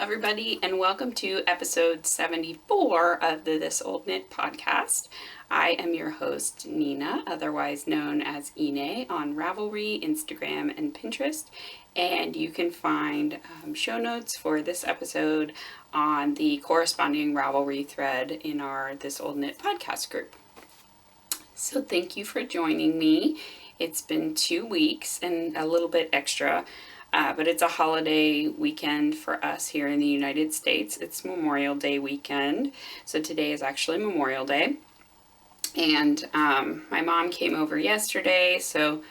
everybody, and welcome to episode 74 of the This Old Knit podcast. I am your host, Nina, otherwise known as Ine, on Ravelry, Instagram, and Pinterest. And you can find show notes for this episode on the corresponding Ravelry thread in our This Old Knit podcast group. So thank you for joining me. It's been 2 weeks and a little bit extra. But it's a holiday weekend for us here in the United States. It's Memorial Day weekend. So today is actually Memorial Day. And my mom came over yesterday, so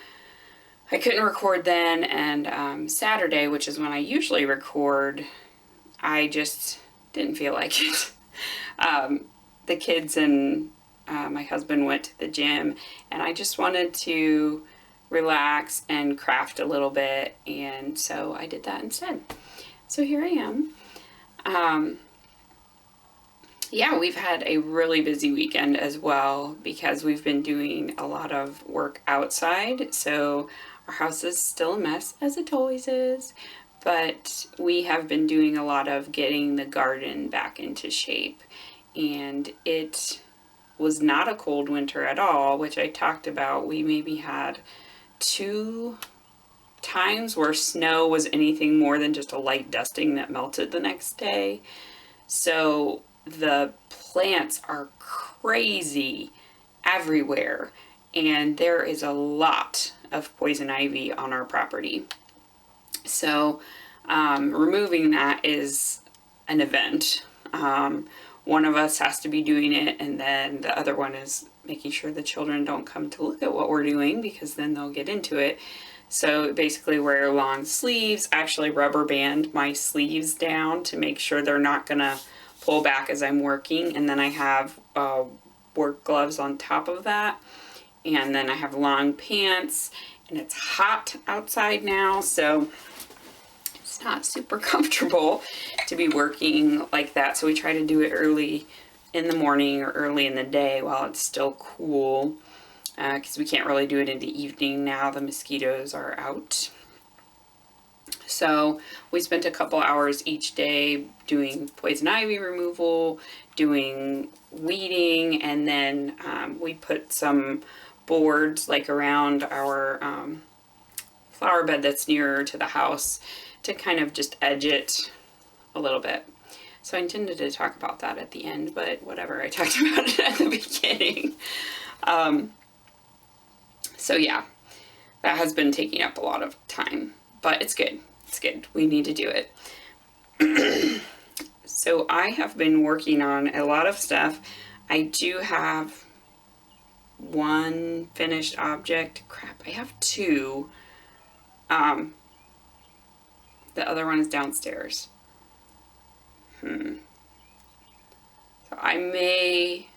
I couldn't record then. And Saturday, which is when I usually record, I just didn't feel like it. The kids and my husband went to the gym, and I just wanted to relax and craft a little bit, and so I did that instead. So here I am. We've had a really busy weekend as well because we've been doing a lot of work outside, so our house is still a mess, as it always is, but we have been doing a lot of getting the garden back into shape, and it was not a cold winter at all, which I talked about. We maybe had 2 times where snow was anything more than just a light dusting that melted the next day. So the plants are crazy everywhere, and there is a lot of poison ivy on our property. So removing that is an event. One of us has to be doing it, and then the other one is making sure the children don't come to look at what we're doing, because then they'll get into it. So basically wear long sleeves, actually rubber band my sleeves down to make sure they're not gonna pull back as I'm working. And then I have work gloves on top of that. And then I have long pants, and it's hot outside now, so it's not super comfortable to be working like that. So we try to do it early in the morning or early in the day while it's still cool, because we can't really do it in the evening now. The mosquitoes are out. So we spent a couple hours each day doing poison ivy removal, doing weeding, and then we put some boards like around our flower bed that's nearer to the house to kind of just edge it a little bit. So I intended to talk about that at the end, but whatever, I talked about it at the beginning. So yeah, that has been taking up a lot of time, but it's good. It's good. We need to do it. So I have been working on a lot of stuff. I do have one finished object. Crap, I have 2. The other one is downstairs. So I may,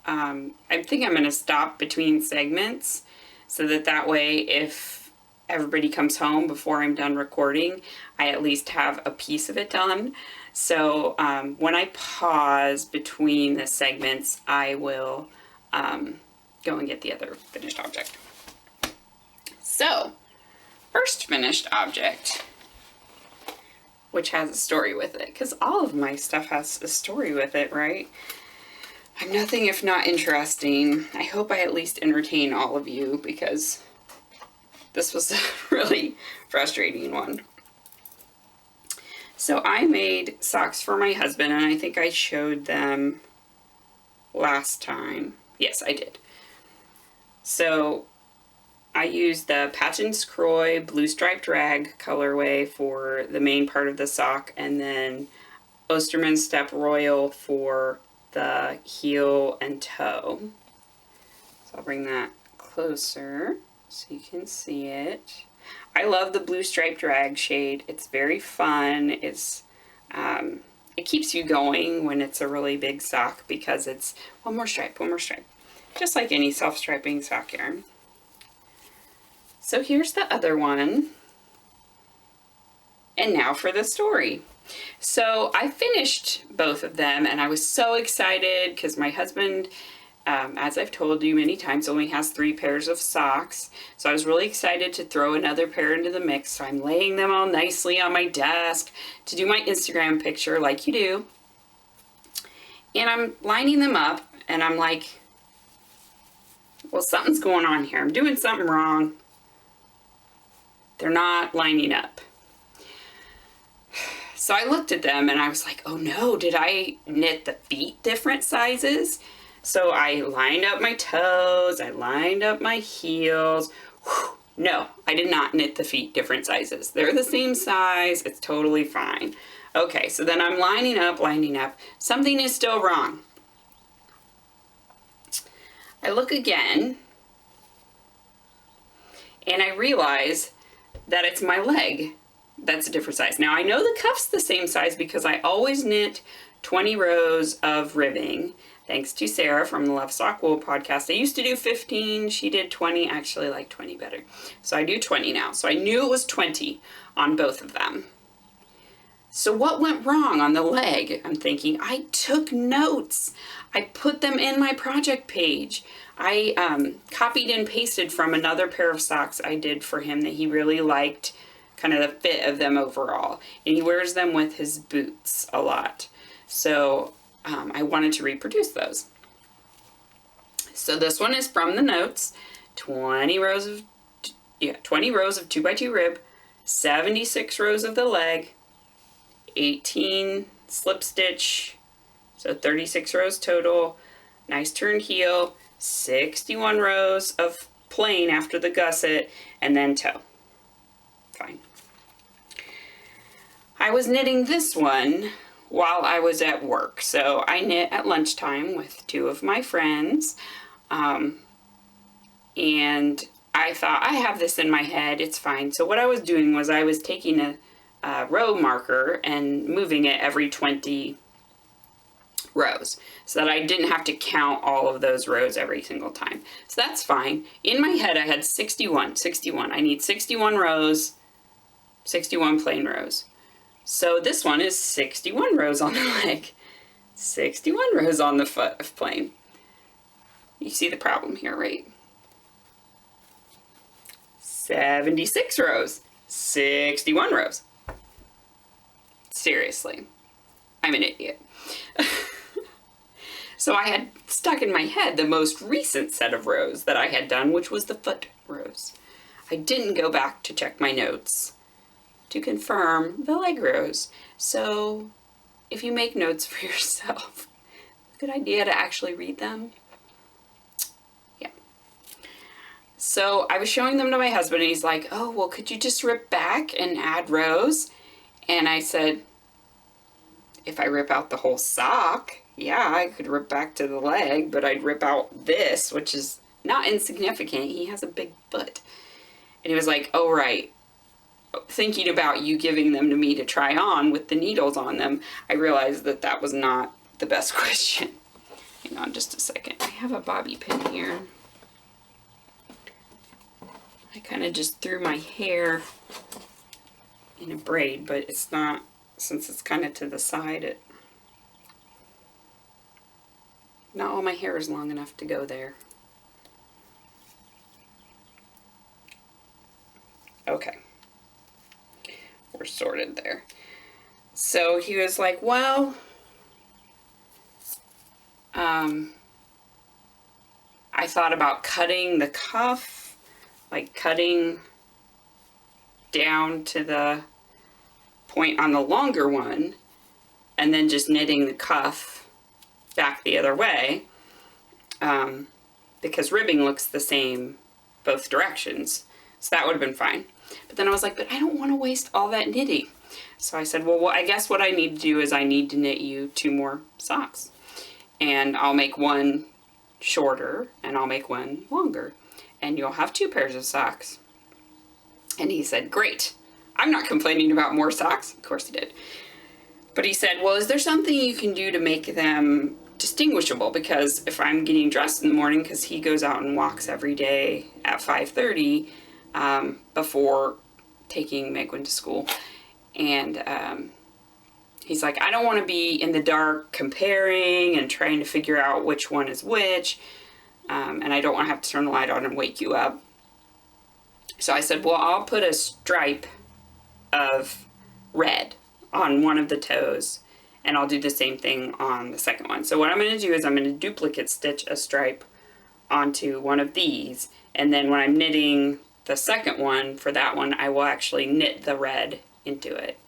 I think I'm going to stop between segments so that way if everybody comes home before I'm done recording, I at least have a piece of it done. So when I pause between the segments, I will go and get the other finished object. So, first finished object, which has a story with it, because all of my stuff has a story with it, right? I'm nothing if not interesting. I hope I at least entertain all of you, because this was a really frustrating one. So I made socks for my husband, and I think I showed them last time. Yes, I did. So I used the Patchen's Croy blue striped rag colorway for the main part of the sock, and then Osterman Step Royal for the heel and toe. So I'll bring that closer so you can see it. I love the blue striped rag shade. It's very fun. It's it keeps you going when it's a really big sock, because it's one more stripe, just like any self-striping sock yarn. So here's the other one. And now for the story. So I finished both of them, and I was so excited because my husband as I've told you many times, only has 3 pairs of socks. So I was really excited to throw another pair into the mix. So I'm laying them all nicely on my desk to do my Instagram picture like you do. And I'm lining them up and I'm like, well, something's going on here. I'm doing something wrong. They're not lining up. So I looked at them and I was like, oh no, did I knit the feet different sizes? So I lined up my toes, I lined up my heels. Whew. No, I did not knit the feet different sizes. They're the same size, it's totally fine. Okay, so then I'm lining up. Something is still wrong. I look again and I realize that it's my leg that's a different size. Now I know the cuff's the same size because I always knit 20 rows of ribbing. Thanks to Sarah from the Love Sock Wool podcast. I used to do 15, she did 20, actually like 20 better. So I do 20 now. So I knew it was 20 on both of them. So what went wrong on the leg? I'm thinking, I took notes. I put them in my project page. I copied and pasted from another pair of socks I did for him that he really liked, kind of the fit of them overall. And he wears them with his boots a lot. So I wanted to reproduce those. So this one is from the notes, 20 rows of 2x2 rib, 76 rows of the leg, 18 slip stitch, so 36 rows total, nice turned heel, 61 rows of plain after the gusset, and then toe. Fine. I was knitting this one while I was at work. So I knit at lunchtime with 2 of my friends. And I thought, I have this in my head, it's fine. So what I was doing was I was taking a row marker and moving it every 20 rows so that I didn't have to count all of those rows every single time. So that's fine. In my head I had 61. I need 61 rows, 61 plain rows. So this one is 61 rows on the leg, 61 rows on the foot of plain. You see the problem here, right? 76 rows, 61 rows. Seriously, I'm an idiot. So I had stuck in my head the most recent set of rows that I had done, which was the foot rows. I didn't go back to check my notes to confirm the leg rows. So if you make notes for yourself, good idea to actually read them. Yeah. So I was showing them to my husband and he's like, oh, well, could you just rip back and add rows? And I said, if I rip out the whole sock, yeah, I could rip back to the leg, but I'd rip out this, which is not insignificant. He has a big foot. And he was like, oh, right. Thinking about you giving them to me to try on with the needles on them, I realized that that was not the best question. Hang on just a second. I have a bobby pin here. I kind of just threw my hair in a braid, but it's not, since it's kind of to the side, not all my hair is long enough to go there. Okay. We're sorted there. So he was like, well, I thought about cutting the cuff, like cutting down to the point on the longer one, and then just knitting the cuff back the other way, because ribbing looks the same both directions. So that would have been fine. But then I was like, but I don't want to waste all that knitting. So I said, well, I guess what I need to do is I need to knit you 2 more socks. And I'll make one shorter and I'll make one longer. And you'll have 2 pairs of socks. And he said, great. I'm not complaining about more socks. Of course he did. But he said, well, is there something you can do to make them distinguishable? Because if I'm getting dressed in the morning, because he goes out and walks every day at 5:30, before taking Megwin to school. And he's like, I don't want to be in the dark comparing and trying to figure out which one is which. And I don't want to have to turn the light on and wake you up. So I said, well, I'll put a stripe of red on one of the toes, and I'll do the same thing on the second one. So what I'm going to do is I'm going to duplicate stitch a stripe onto one of these, and then when I'm knitting the second one for that one, I will actually knit the red into it.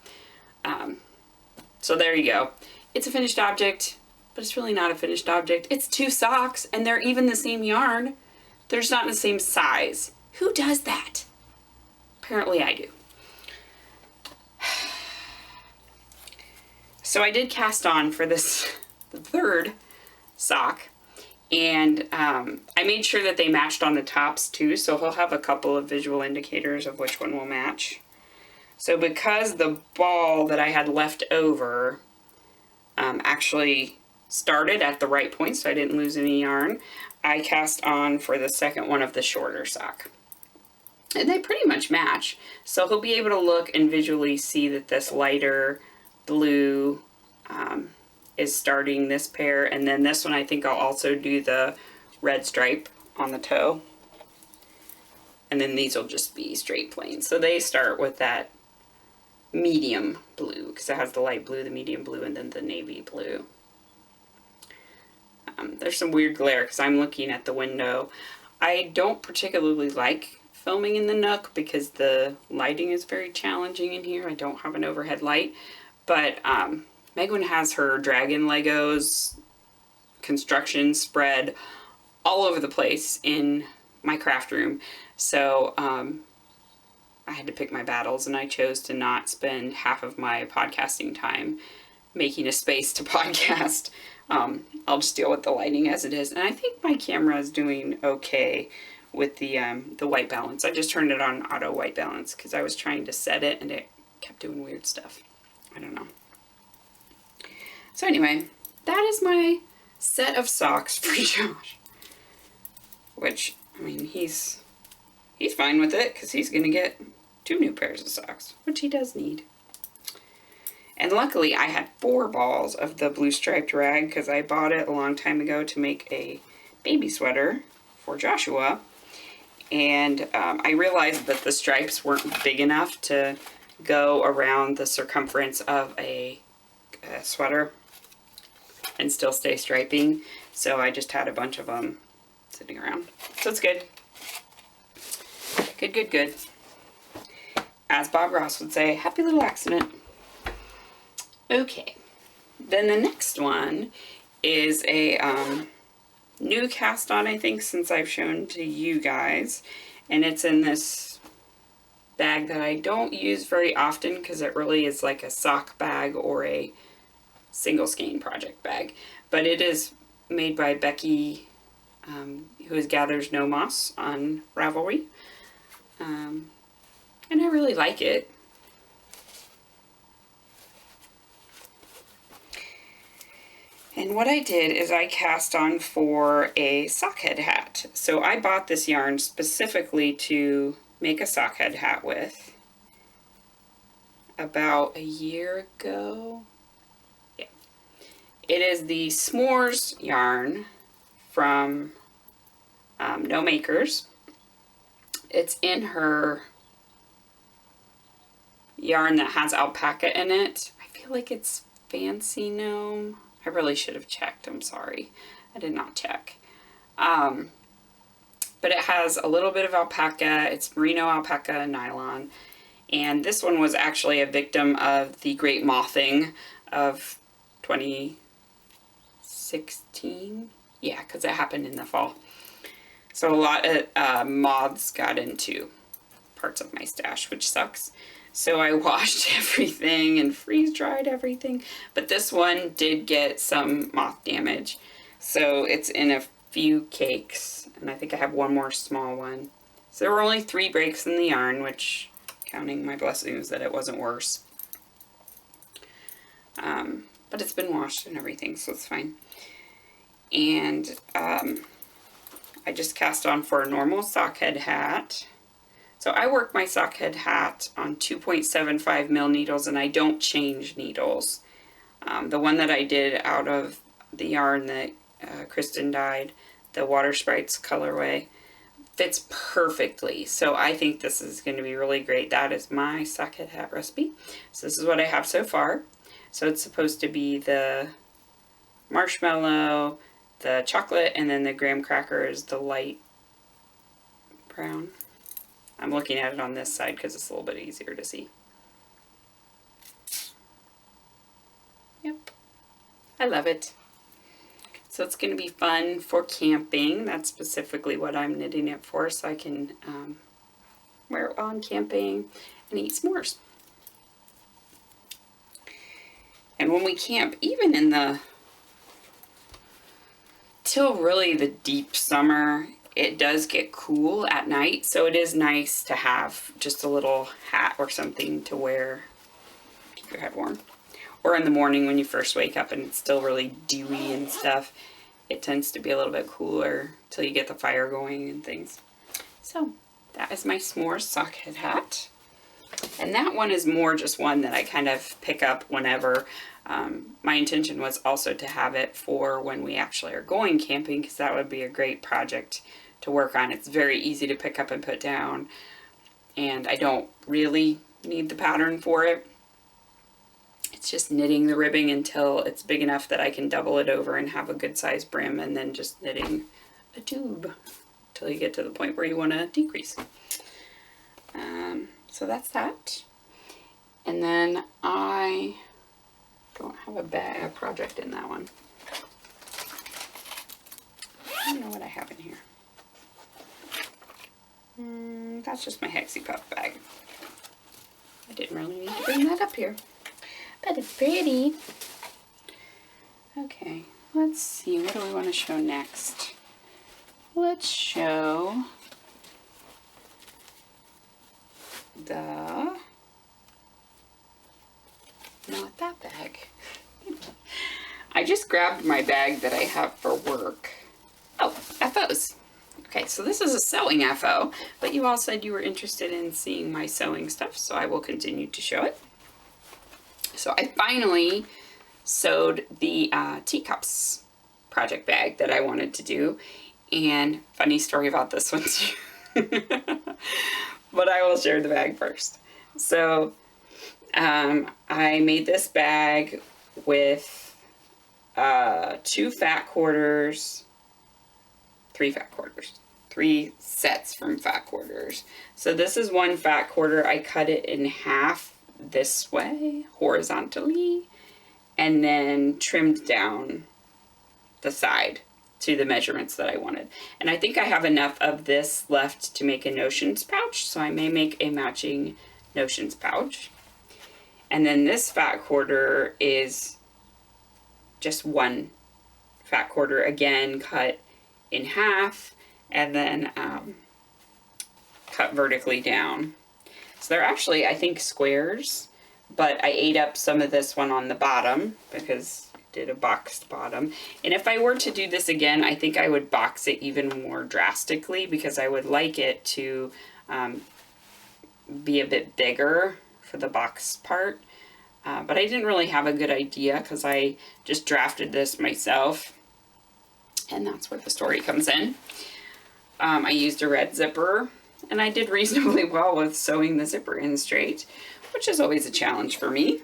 So there you go. It's a finished object, but it's really not a finished object. It's 2 socks, and they're even the same yarn. They're just not in the same size. Who does that? Apparently I do. So I did cast on for this, the third sock, and I made sure that they matched on the tops too, so he'll have a couple of visual indicators of which one will match. So because the ball that I had left over actually started at the right point, so I didn't lose any yarn, I cast on for the second one of the shorter sock. And they pretty much match, so he'll be able to look and visually see that this lighter blue is starting this pair, and then this one I think I'll also do the red stripe on the toe, and then these will just be straight plain. So they start with that medium blue because it has the light blue, the medium blue, and then the navy blue. There's some weird glare because I'm looking at the window. I don't particularly like filming in the nook because the lighting is very challenging in here. I don't have an overhead light, but Megan has her dragon Legos construction spread all over the place in my craft room. So I had to pick my battles, and I chose to not spend half of my podcasting time making a space to podcast. I'll just deal with the lighting as it is. And I think my camera is doing okay with the white balance. I just turned it on auto white balance because I was trying to set it and it kept doing weird stuff. I don't know. So anyway, that is my set of socks for Josh. Which, I mean, he's fine with it because he's going to get 2 new pairs of socks, which he does need. And luckily I had 4 balls of the blue striped rag because I bought it a long time ago to make a baby sweater for Joshua. And I realized that the stripes weren't big enough to go around the circumference of a sweater and still stay striping. So I just had a bunch of them sitting around. So it's good. Good, good, good. As Bob Ross would say, happy little accident. Okay. Then the next one is a new cast on, I think, since I've shown to you guys. And it's in this bag that I don't use very often because it really is like a sock bag or a single skein project bag. But it is made by Becky, who gathers No Moss on Ravelry. And I really like it. And what I did is I cast on for a sockhead hat. So I bought this yarn specifically to make a sockhead hat with about a year ago. Yeah. It is the S'mores yarn from No Makers. It's in her yarn that has alpaca in it. I feel like it's Fancy Gnome. I really should have checked. I'm sorry. I did not check. But it has a little bit of alpaca. It's merino alpaca and nylon. And this one was actually a victim of the great mothing of 2016. Yeah, because it happened in the fall. So a lot of moths got into parts of my stash, which sucks. So I washed everything and freeze-dried everything. But this one did get some moth damage. So it's in a few cakes. And I think I have one more small one. So there were only 3 breaks in the yarn, which, counting my blessings, that it wasn't worse. But it's been washed and everything, so it's fine. And I just cast on for a normal sockhead hat. So I work my sockhead hat on 2.75 mil needles, and I don't change needles. The one that I did out of the yarn that Kristen dyed, the Water Sprites colorway, fits perfectly. So I think this is going to be really great. That is my socket hat recipe. So this is what I have so far. So it's supposed to be the marshmallow, the chocolate, and then the graham cracker is the light brown. I'm looking at it on this side because it's a little bit easier to see. Yep. I love it. So it's going to be fun for camping. That's specifically what I'm knitting it for, so I can wear it while I'm camping and eat s'mores. And when we camp, even in the till really the deep summer, it does get cool at night, so it is nice to have just a little hat or something to wear, keep your head warm. Or in the morning when you first wake up and it's still really dewy and stuff, it tends to be a little bit cooler till you get the fire going and things. So that is my s'mores socket hat. And that one is more just one that I kind of pick up whenever. My intention was also to have it for when we actually are going camping, because that would be a great project to work on. It's very easy to pick up and put down, and I don't really need the pattern for it. It's just knitting the ribbing until it's big enough that I can double it over and have a good size brim, and then just knitting a tube until you get to the point where you want to decrease. So that's that. And then I don't have a project in that one. I don't know what I have in here. That's just my Hexie Puff bag. I didn't really need to bring that up here. But it's pretty. Okay, let's see. What do we want to show next? Let's show not that bag. I just grabbed my bag that I have for work. Oh, FOs. Okay, so this is a sewing FO, but you all said you were interested in seeing my sewing stuff, so I will continue to show it. So I finally sewed the teacups project bag that I wanted to do, and funny story about this one too. But I will share the bag first. So I made this bag with 2 fat quarters, 3 fat quarters, 3 sets from fat quarters. So this is 1 fat quarter. I cut it in half this way, horizontally, and then trimmed down the side to the measurements that I wanted. And I think I have enough of this left to make a notions pouch, so I may make a matching notions pouch. And then this fat quarter is just 1 fat quarter, again cut in half and then cut vertically down. So they're actually, I think, squares, but I ate up some of this one on the bottom because did a boxed bottom. And if I were to do this again, I think I would box it even more drastically, because I would like it to be a bit bigger for the box part. But I didn't really have a good idea because I just drafted this myself, and that's where the story comes in. I used a red zipper, and I did reasonably well with sewing the zipper in straight, which is always a challenge for me.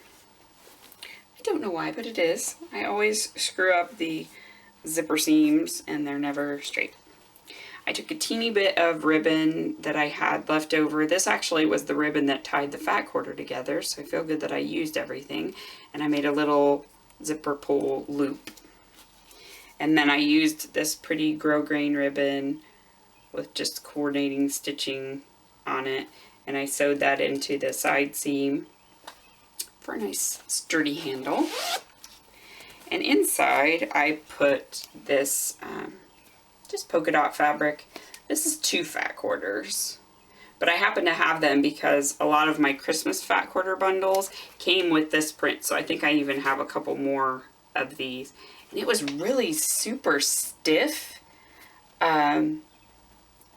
I don't know why, but it is. I always screw up the zipper seams and they're never straight. I took a teeny bit of ribbon that I had left over. This actually was the ribbon that tied the fat quarter together, so I feel good that I used everything. And I made a little zipper pull loop. And then I used this pretty grosgrain ribbon with just coordinating stitching on it, and I sewed that into the side seam for a nice sturdy handle. And inside I put this just polka dot fabric. This is 2 fat quarters, but I happen to have them because a lot of my Christmas fat quarter bundles came with this print, so I think I even have a couple more of these. And it was really super stiff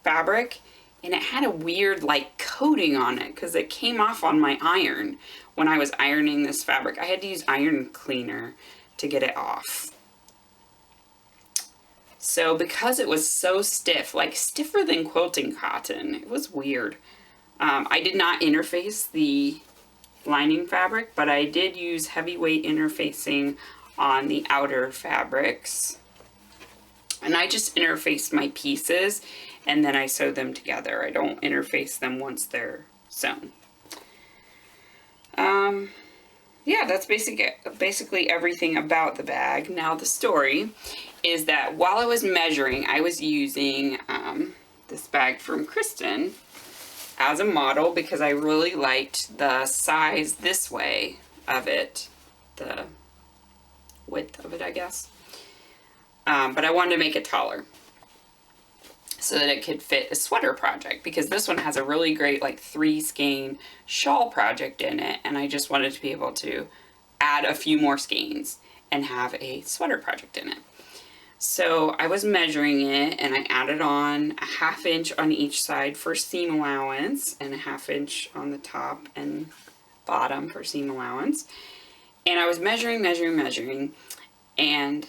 fabric, and it had a weird like coating on it because it came off on my iron when I was ironing this fabric. I had to use iron cleaner to get it off. So because it was so stiff, like stiffer than quilting cotton, it was weird. I did not interface the lining fabric, but I did use heavyweight interfacing on the outer fabrics. And I just interfaced my pieces and then I sew them together. I don't interface them once they're sewn. Yeah, that's basically everything about the bag. Now the story is that while I was measuring, I was using this bag from Kristen as a model because I really liked the size this way of it, the width of it, I guess. But I wanted to make it taller so that it could fit a sweater project, because this one has a really great like 3 skein shawl project in it, and I just wanted to be able to add a few more skeins and have a sweater project in it. So I was measuring it and I added on a 1/2 inch on each side for seam allowance and a 1/2 inch on the top and bottom for seam allowance. And I was measuring, and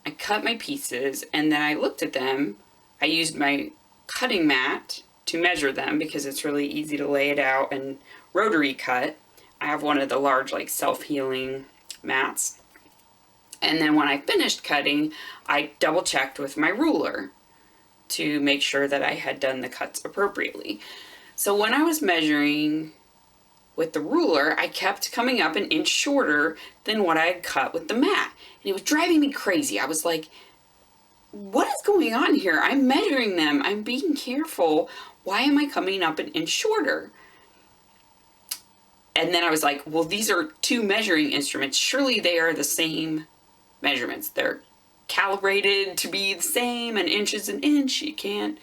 I cut my pieces, and then I looked at them. I used my cutting mat to measure them because it's really easy to lay it out and rotary cut. I have one of the large like self-healing mats. And then when I finished cutting, I double checked with my ruler to make sure that I had done the cuts appropriately. So when I was measuring with the ruler, I kept coming up an inch shorter than what I had cut with the mat. And it was driving me crazy. I was like, what is going on here? I'm measuring them. I'm being careful. Why am I coming up an inch shorter? And then I was like, well, these are 2 measuring instruments. Surely they are the same measurements. They're calibrated to be the same. An inch is an inch. You can't.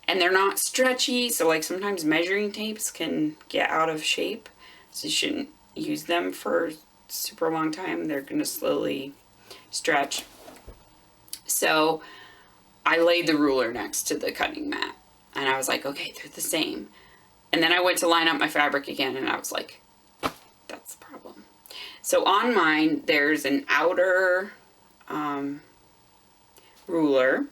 And they're not stretchy. So like sometimes measuring tapes can get out of shape. So you shouldn't use them for a super long time. They're going to slowly stretch. So I laid the ruler next to the cutting mat and I was like, okay, they're the same. And then I went to line up my fabric again and I was like, that's the problem. So on mine, there's an outer ruler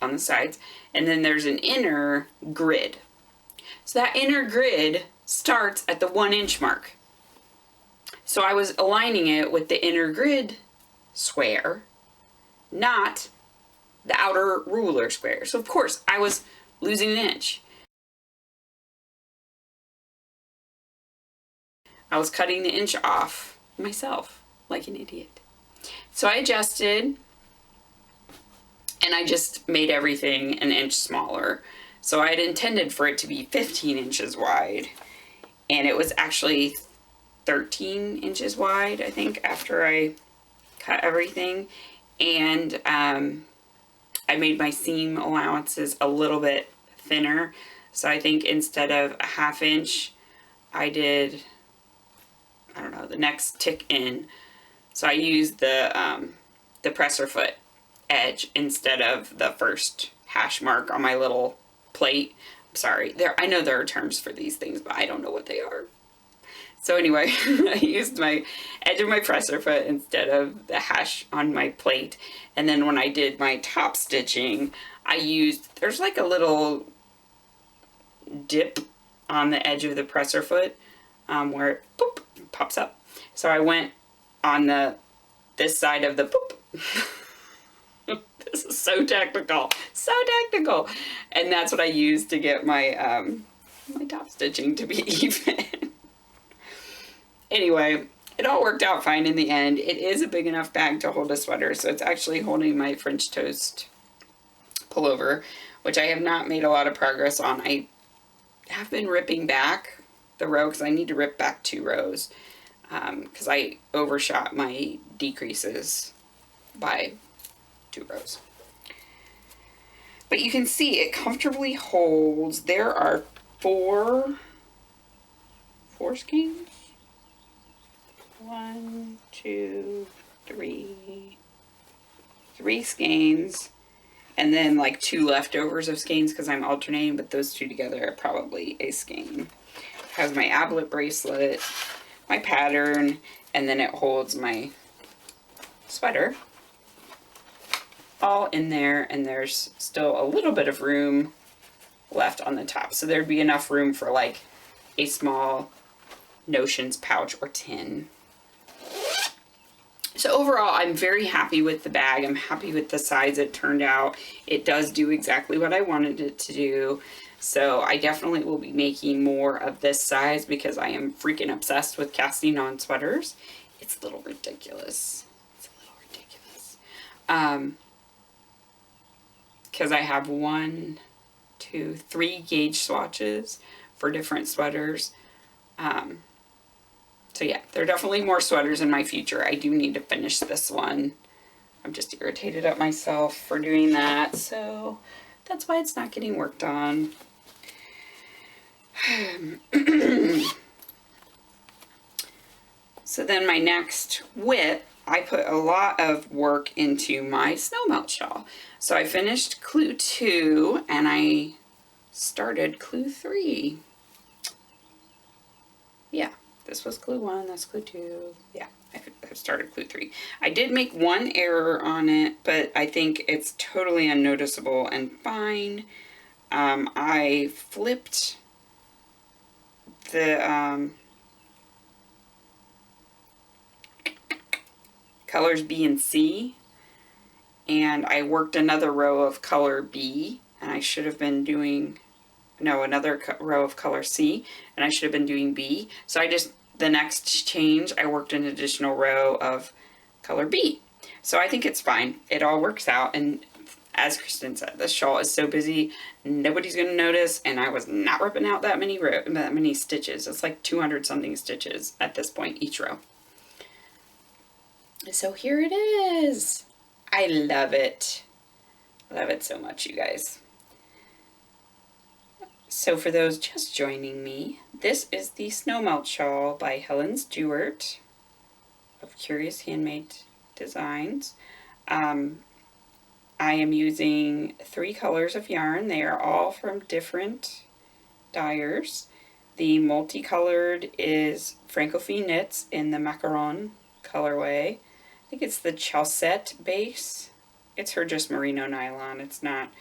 on the sides, and then there's an inner grid. So that inner grid starts at the 1 inch mark. So I was aligning it with the inner grid square, not the outer ruler square. So of course I was losing an inch. I was cutting the inch off myself like an idiot. So I adjusted and I just made everything an inch smaller. So I had intended for it to be 15 inches wide, and it was actually 13 inches wide, I think, after I cut everything. And I made my seam allowances a little bit thinner. So I think instead of a 1/2 inch, I did, I don't know, the next tick in. So I used the presser foot edge instead of the first hash mark on my little plate. I'm sorry, I know there are terms for these things, but I don't know what they are. So anyway, I used my edge of my presser foot instead of the hash on my plate. And then when I did my top stitching, I used, there's like a little dip on the edge of the presser foot where it boop, pops up. So I went on this side of the boop. This is so technical, so technical. And that's what I used to get my my top stitching to be even. Anyway, it all worked out fine in the end. It is a big enough bag to hold a sweater, so it's actually holding my French toast pullover, which I have not made a lot of progress on. I have been ripping back the row because I need to rip back 2 rows because I overshot my decreases by 2 rows. But you can see it comfortably holds. There are 4 skeins. 1, 2, 3 skeins, and then like 2 leftovers of skeins because I'm alternating, but those 2 together are probably a skein. It has my ablet bracelet, my pattern, and then it holds my sweater all in there, and there's still a little bit of room left on the top. So there'd be enough room for like a small notions pouch or tin. So overall, I'm very happy with the bag. I'm happy with the size it turned out. It does do exactly what I wanted it to do. So I definitely will be making more of this size because I am freaking obsessed with casting on sweaters. It's a little ridiculous. It's a little ridiculous. Because I have 1, 2, 3 gauge swatches for different sweaters. So yeah, there are definitely more sweaters in my future. I do need to finish this one. I'm just irritated at myself for doing that, so that's why it's not getting worked on. So then my next whip, I put a lot of work into my snow melt shawl. So I finished clue 2 and I started clue 3. Yeah. This was clue 1, that's clue 2. Yeah, I started clue 3. I did make 1 error on it, but I think it's totally unnoticeable and fine. I flipped the colors B and C, and I worked another row of color B, and I should have been doing, no, another row of color C, and I should have been doing B. So the next change, I worked an additional row of color B. So I think it's fine. It all works out. And as Kristen said, this shawl is so busy, nobody's going to notice. And I was not ripping out that many stitches. It's like 200 something stitches at this point, each row. So here it is. I love it. Love it so much, you guys. So for those just joining me, this is the Snow Melt Shawl by Helen Stewart of Curious Handmade Designs. I am using 3 colors of yarn. They are all from different dyers. The multicolored is Francophile Knits in the Macaron colorway. I think it's the Chalcette base. It's her just merino nylon. It's not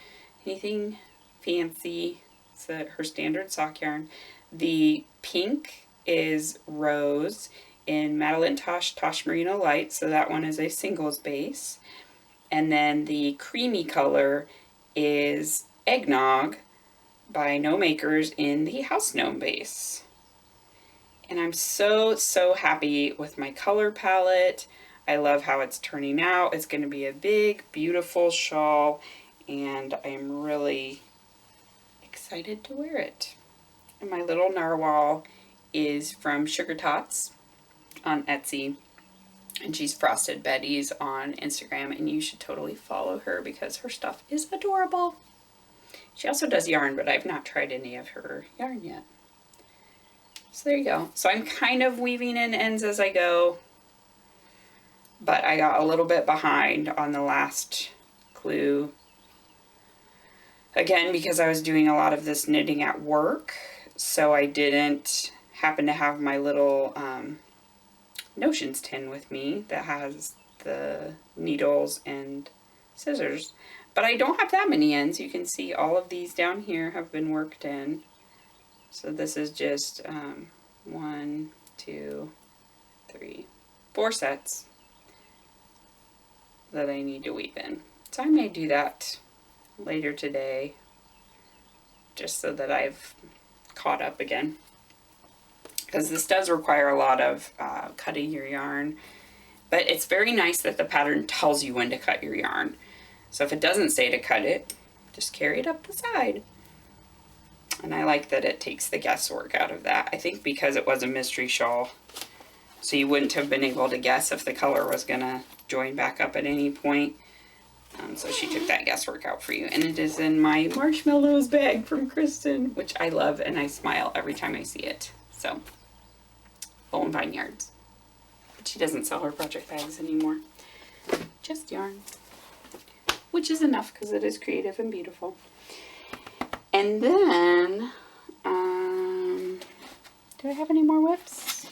anything fancy. It's her standard sock yarn. The pink is Rose in Madeline Tosh Merino Light, so that one is a singles base. And then the creamy color is Eggnog by No Makers in the House Gnome base. And I'm so happy with my color palette. I love how it's turning out. It's going to be a big, beautiful shawl, and I'm really excited to wear it. And my little narwhal is from Sugar Tots on Etsy, and she's Frosted Betty's on Instagram, and you should totally follow her because her stuff is adorable. She also does yarn, but I've not tried any of her yarn yet. So there you go. So I'm kind of weaving in ends as I go, but I got a little bit behind on the last clue. Again, because I was doing a lot of this knitting at work, so I didn't happen to have my little notions tin with me that has the needles and scissors. But I don't have that many ends. You can see all of these down here have been worked in. So this is just 1, 2, 3, 4 sets that I need to weave in. So I may do that later today, just so that I've caught up again, because this does require a lot of cutting your yarn, but it's very nice that the pattern tells you when to cut your yarn. So if it doesn't say to cut it, just carry it up the side. And I like that it takes the guesswork out of that. I think because it was a mystery shawl, so you wouldn't have been able to guess if the color was gonna join back up at any point. So she took that guesswork out for you. And it is in my marshmallows bag from Kristen, which I love, and I smile every time I see it. So, Bone Vineyards. But she doesn't sell her project bags anymore. Just yarn. which is enough because it is creative and beautiful. And then, do I have any more whips?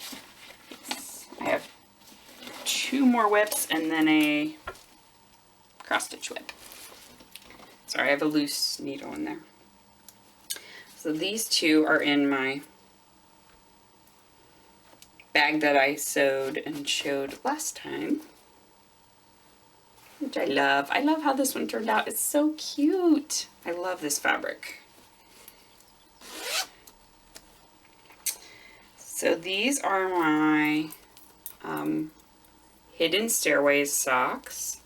Yes, I have 2 more whips and then a cross stitch whip. Sorry, I have a loose needle in there. So these 2 are in my bag that I sewed and showed last time, which I love. I love how this one turned out. It's so cute. I love this fabric. So these are my Hidden Stairways socks,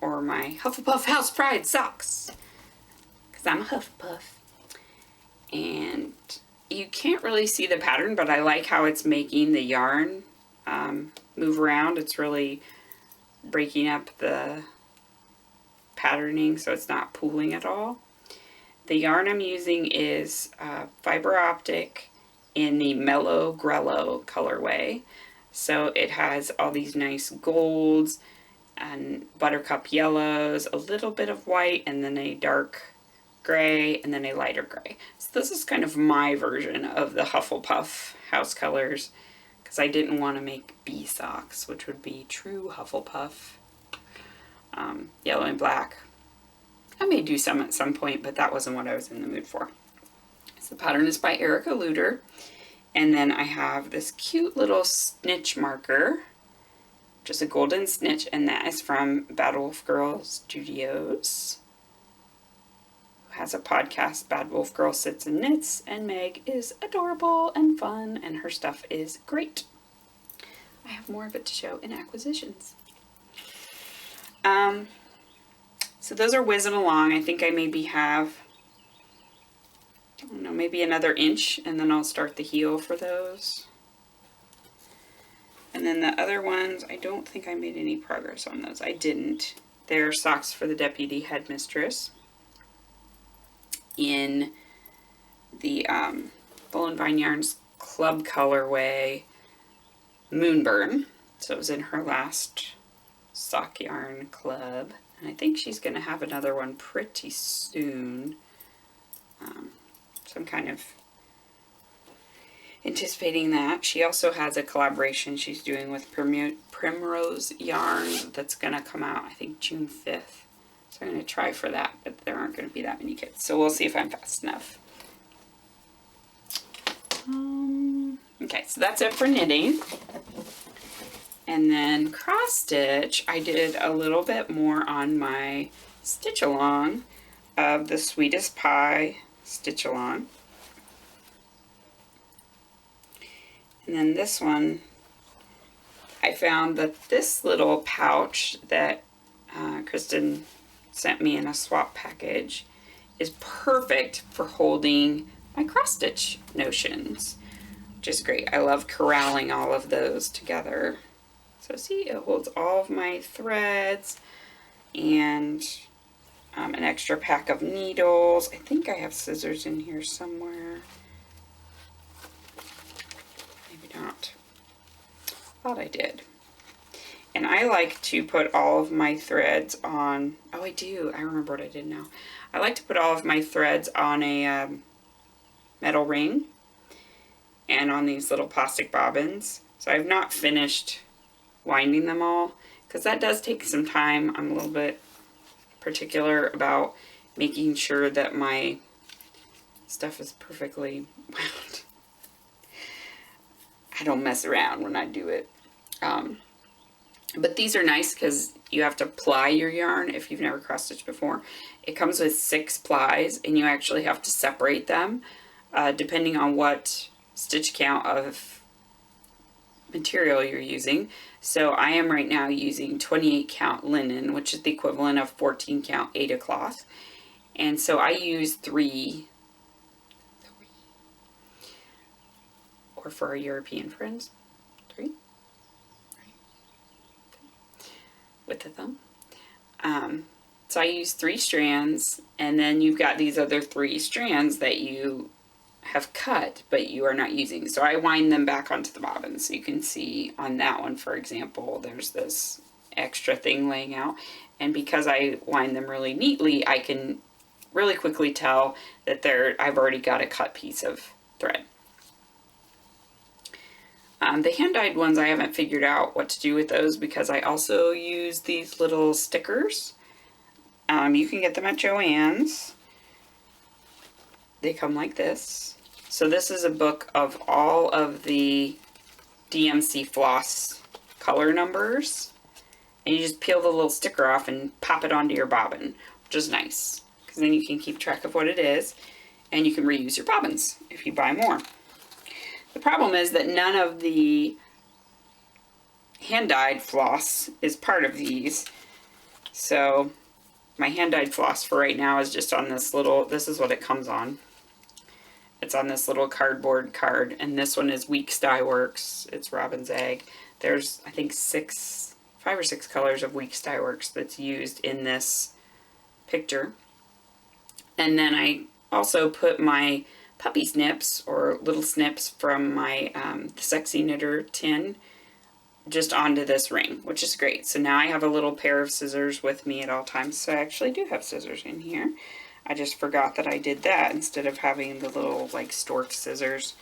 or my Hufflepuff House Pride socks, because I'm a Hufflepuff. And you can't really see the pattern, but I like how it's making the yarn move around. It's really breaking up the patterning so it's not pooling at all. The yarn I'm using is fiber optic in the Mellow Grello colorway. So it has all these nice golds and buttercup yellows, a little bit of white, and then a dark gray, and then a lighter gray. So this is kind of my version of the Hufflepuff house colors, because I didn't want to make bee socks, which would be true Hufflepuff, yellow and black. I may do some at some point, but that wasn't what I was in the mood for. So the pattern is by Erica Luder, and then I have this cute little snitch marker, just a golden snitch, and that is from Bad Wolf Girl Studios, who has a podcast, Bad Wolf Girl Sits and Knits, and Meg is adorable and fun, and her stuff is great. I have more of it to show in acquisitions. So those are whizzing along. I think I maybe have, I don't know, maybe another inch, and then I'll start the heel for those. And then the other ones, I don't think I made any progress on those. I didn't. They're socks for the Deputy Headmistress in the Bull and Vine Yarns Club colorway Moonburn. So it was in her last sock yarn club. And I think she's going to have another one pretty soon. So I'm kind of anticipating that. She also has a collaboration she's doing with Primrose Yarn that's going to come out, I think, June 5th. So I'm going to try for that, but there aren't going to be that many kits. So we'll see if I'm fast enough. Okay, so that's it for knitting. And then cross stitch, I did a little bit more on my stitch along of the Sweetest Pie stitch along. And then this one, I found that this little pouch that Kristen sent me in a swap package is perfect for holding my cross stitch notions, which is great. I love corralling all of those together. So see, it holds all of my threads and an extra pack of needles. I think I have scissors in here somewhere. Maybe not. Thought I did. And I like to put all of my threads on, oh I do, I remember what I did now. I like to put all of my threads on a metal ring and on these little plastic bobbins. So I've not finished winding them all, because that does take some time. I'm a little bit particular about making sure that my stuff is perfectly wound. I don't mess around when I do it. But these are nice because you have to ply your yarn if you've never cross stitched before. It comes with 6 plies, and you actually have to separate them depending on what stitch count of material you're using. So I am right now using 28 count linen, which is the equivalent of 14 count Aida cloth. And so I use 3, or for our European friends, 3, with the thumb. So I use 3 strands, and then you've got these other 3 strands that you have cut but you are not using. So I wind them back onto the bobbin. So you can see on that one, for example, there's this extra thing laying out. And because I wind them really neatly, I can really quickly tell that I've already got a cut piece of thread. The hand-dyed ones, I haven't figured out what to do with those because I also use these little stickers. You can get them at Joann's. They come like this. So this is a book of all of the DMC floss color numbers. And you just peel the little sticker off and pop it onto your bobbin, which is nice. Because then you can keep track of what it is. And you can reuse your bobbins if you buy more. The problem is that none of the hand-dyed floss is part of these. So my hand-dyed floss for right now is just on this little, this is what it comes on. It's on this little cardboard card, and this one is Weeks Dye Works. It's Robin's Egg. There's, I think, 5 or 6 colors of Weeks Dye Works that's used in this picture. And then I also put my puppy snips, or little snips from my the Sexy Knitter tin, just onto this ring, which is great. So now I have a little pair of scissors with me at all times. So I actually do have scissors in here. I just forgot that I did that instead of having the little like stork scissors,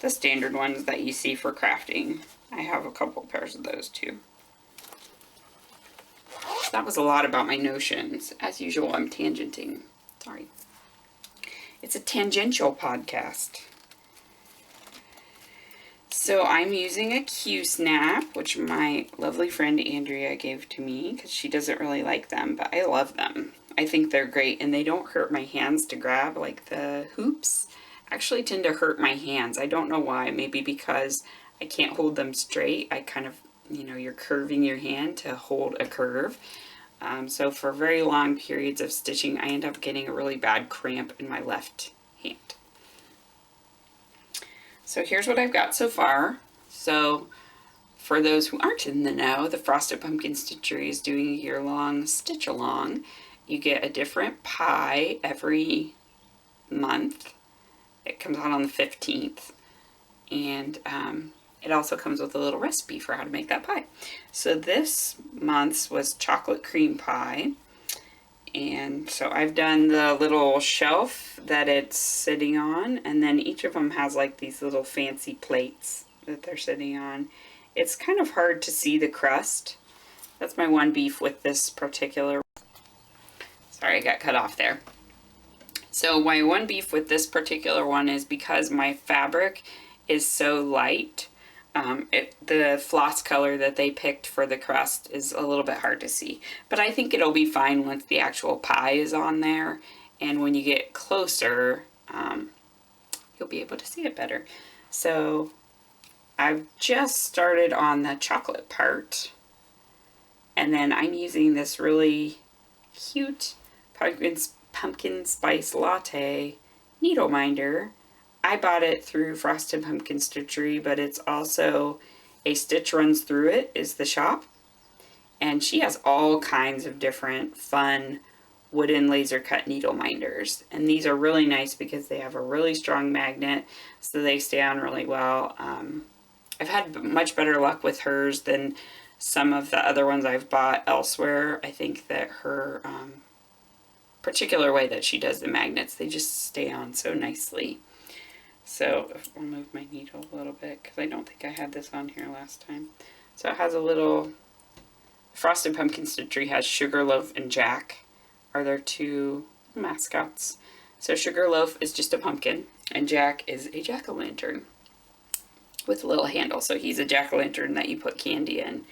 the standard ones that you see for crafting. I have a couple pairs of those too. That was a lot about my notions. As usual, I'm tangenting. Sorry. It's a tangential podcast. So I'm using a Q-snap, which my lovely friend Andrea gave to me because she doesn't really like them, but I love them. I think they're great, and they don't hurt my hands to grab. Like the hoops actually tend to hurt my hands. I don't know why. Maybe because I can't hold them straight. I kind of, you know, you're curving your hand to hold a curve. So for very long periods of stitching, I end up getting a really bad cramp in my left hand. So here's what I've got so far. So for those who aren't in the know, the Frosted Pumpkin Stitchery is doing a year-long stitch along. You get a different pie every month. It comes out on the 15th. And it also comes with a little recipe for how to make that pie. So this month's was chocolate cream pie. And so I've done the little shelf that it's sitting on, and then each of them has like these little fancy plates that they're sitting on. It's kind of hard to see the crust. That's my one beef with this particular. Sorry, I got cut off there. So my one beef with this particular one is because my fabric is so light. The floss color that they picked for the crust is a little bit hard to see. But I think it'll be fine once the actual pie is on there. And when you get closer, you'll be able to see it better. So I've just started on the chocolate part. And then I'm using this really cute pumpkin spice latte needle minder. I bought it through Frosted Pumpkin Stitchery, but it's also a Stitch Runs Through It is the shop. And she has all kinds of different fun wooden laser cut needle minders. And these are really nice because they have a really strong magnet, so they stay on really well. I've had much better luck with hers than some of the other ones I've bought elsewhere. I think that her particular way that she does the magnets, they just stay on so nicely. So I'll move my needle a little bit because I don't think I had this on here last time. So it has a little, Frosted Pumpkin Stitchery has Sugarloaf and Jack are their two mascots. So Sugarloaf is just a pumpkin and Jack is a jack-o'-lantern with a little handle. So he's a jack-o'-lantern that you put candy in,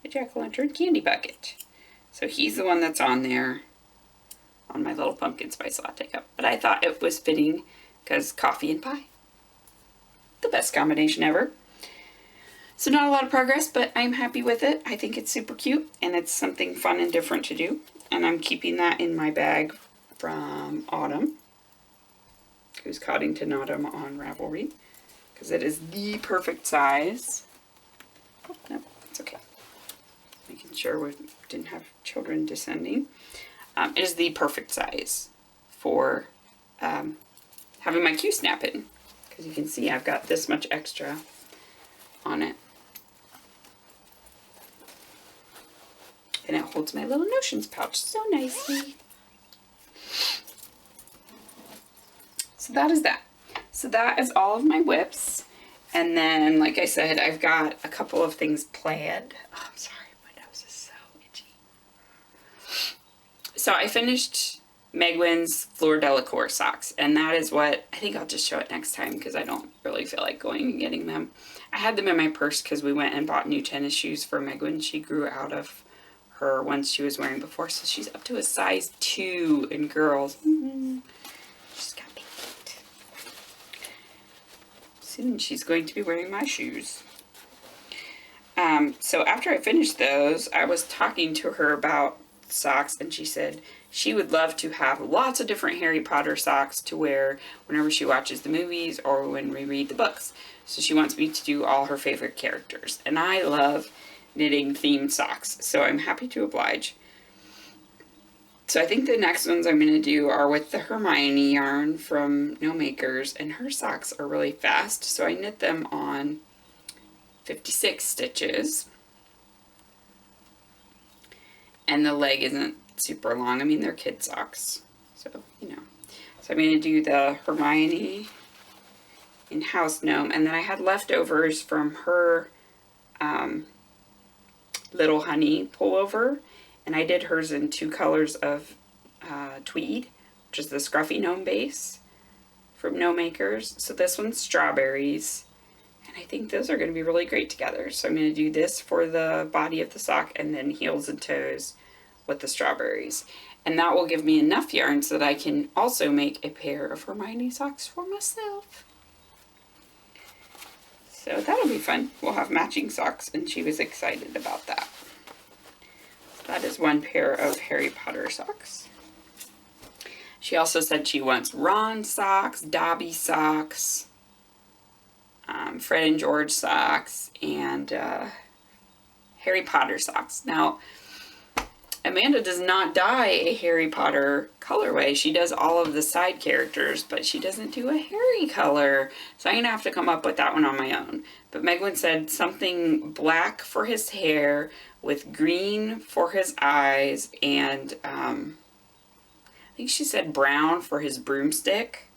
a jack-o'-lantern candy bucket. So he's the one that's on there on my little pumpkin spice latte cup. But I thought it was fitting because coffee and pie. The best combination ever. So not a lot of progress, but I'm happy with it. I think it's super cute and it's something fun and different to do. And I'm keeping that in my bag from Autumn, who's Coddington Autumn on Ravelry, because it is the perfect size. Oh, no, it's okay. Making sure we didn't have children descending. It is the perfect size for having my Q-snap in, because you can see I've got this much extra on it. holds my little notions pouch so nicely. So that is that. So that is all of my whips. And then, like I said, I've got a couple of things planned. Oh, I'm sorry, my nose is so itchy. So I finished Megwin's Fleur Delacour socks, and that is what, I think I'll just show it next time because I don't really feel like going and getting them. I had them in my purse because we went and bought new tennis shoes for Megwin. She grew out of her ones she was wearing before, so she's up to a size 2 in girls. She's got 8. Soon she's going to be wearing my shoes. So after I finished those, I was talking to her about socks, and she said she would love to have lots of different Harry Potter socks to wear whenever she watches the movies or when we read the books. So she wants me to do all her favorite characters, and I love knitting themed socks, so I'm happy to oblige. So I think the next ones I'm going to do are with the Hermione yarn from No Makers, and her socks are really fast, so I knit them on 56 stitches. And the leg isn't super long. I mean, they're kid socks, so, you know. So I'm going to do the Hermione in House Gnome, and then I had leftovers from her Little Honey pullover, and I did hers in 2 colors of tweed, which is the Scruffy Gnome base from No Makers. So this one's strawberries, and I think those are going to be really great together. So I'm going to do this for the body of the sock, and then heels and toes with the strawberries. And that will give me enough yarn so that I can also make a pair of Hermione socks for myself. So that'll be fun. We'll have matching socks, and she was excited about that. So that is one pair of Harry Potter socks. She also said she wants Ron socks, Dobby socks, Fred and George socks, and Harry Potter socks. Now, Amanda does not dye a Harry Potter colorway. She does all of the side characters, but she doesn't do a Harry color. So I'm going to have to come up with that one on my own. But Megwin said something black for his hair with green for his eyes, and I think she said brown for his broomstick.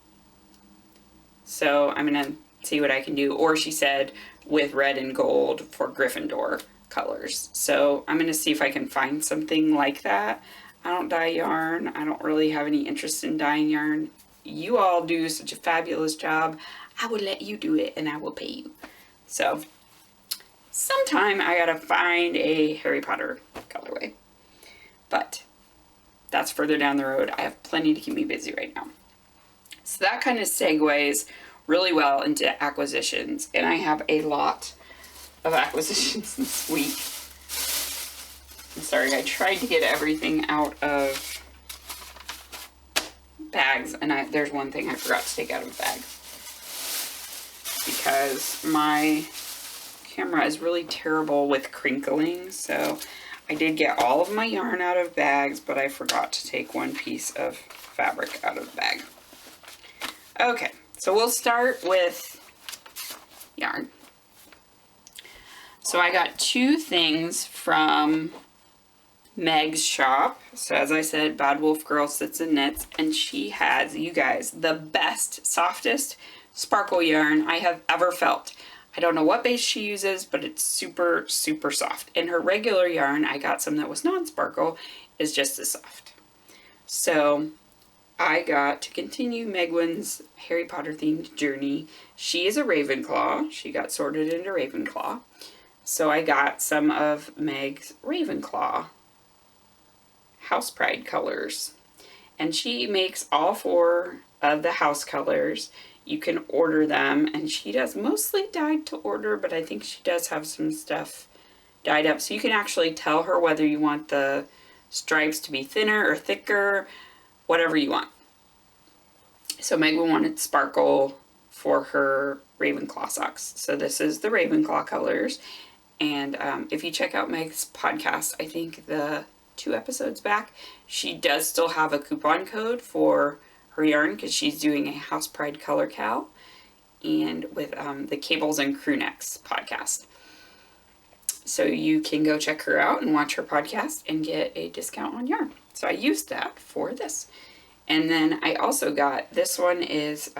So I'm going to see what I can do. Or she said with red and gold for Gryffindor colors. So I'm going to see if I can find something like that. I don't dye yarn. I don't really have any interest in dyeing yarn. You all do such a fabulous job. I will let you do it, and I will pay you. So sometime I gotta find a Harry Potter colorway. But that's further down the road. I have plenty to keep me busy right now. So that kind of segues really well into acquisitions. And I have a lot of acquisitions this week. I'm sorry, I tried to get everything out of bags, and there's one thing I forgot to take out of a bag. Because my camera is really terrible with crinkling, so I did get all of my yarn out of bags, but I forgot to take one piece of fabric out of the bag. Okay, so we'll start with yarn. So I got 2 things from Meg's shop. So as I said, Bad Wolf Girl Sits and Knits, and she has, you guys, the best, softest sparkle yarn I have ever felt. I don't know what base she uses, but it's super, super soft. And her regular yarn, I got some that was non-sparkle, is just as soft. So I got to continue Megwin's Harry Potter themed journey. She is a Ravenclaw. She got sorted into Ravenclaw. So I got some of Meg's Ravenclaw House Pride colors. And she makes all 4 of the house colors. You can order them, and she does mostly dyed to order, but I think she does have some stuff dyed up. So you can actually tell her whether you want the stripes to be thinner or thicker, whatever you want. So Megwin wanted sparkle for her Ravenclaw socks. So this is the Ravenclaw colors. And if you check out Meg's podcast, I think the 2 episodes back, she does still have a coupon code for her yarn because she's doing a House Pride color cal, and with the Cables and Crew Necks podcast. So you can go check her out and watch her podcast and get a discount on yarn. So I used that for this. And then I also got, this one is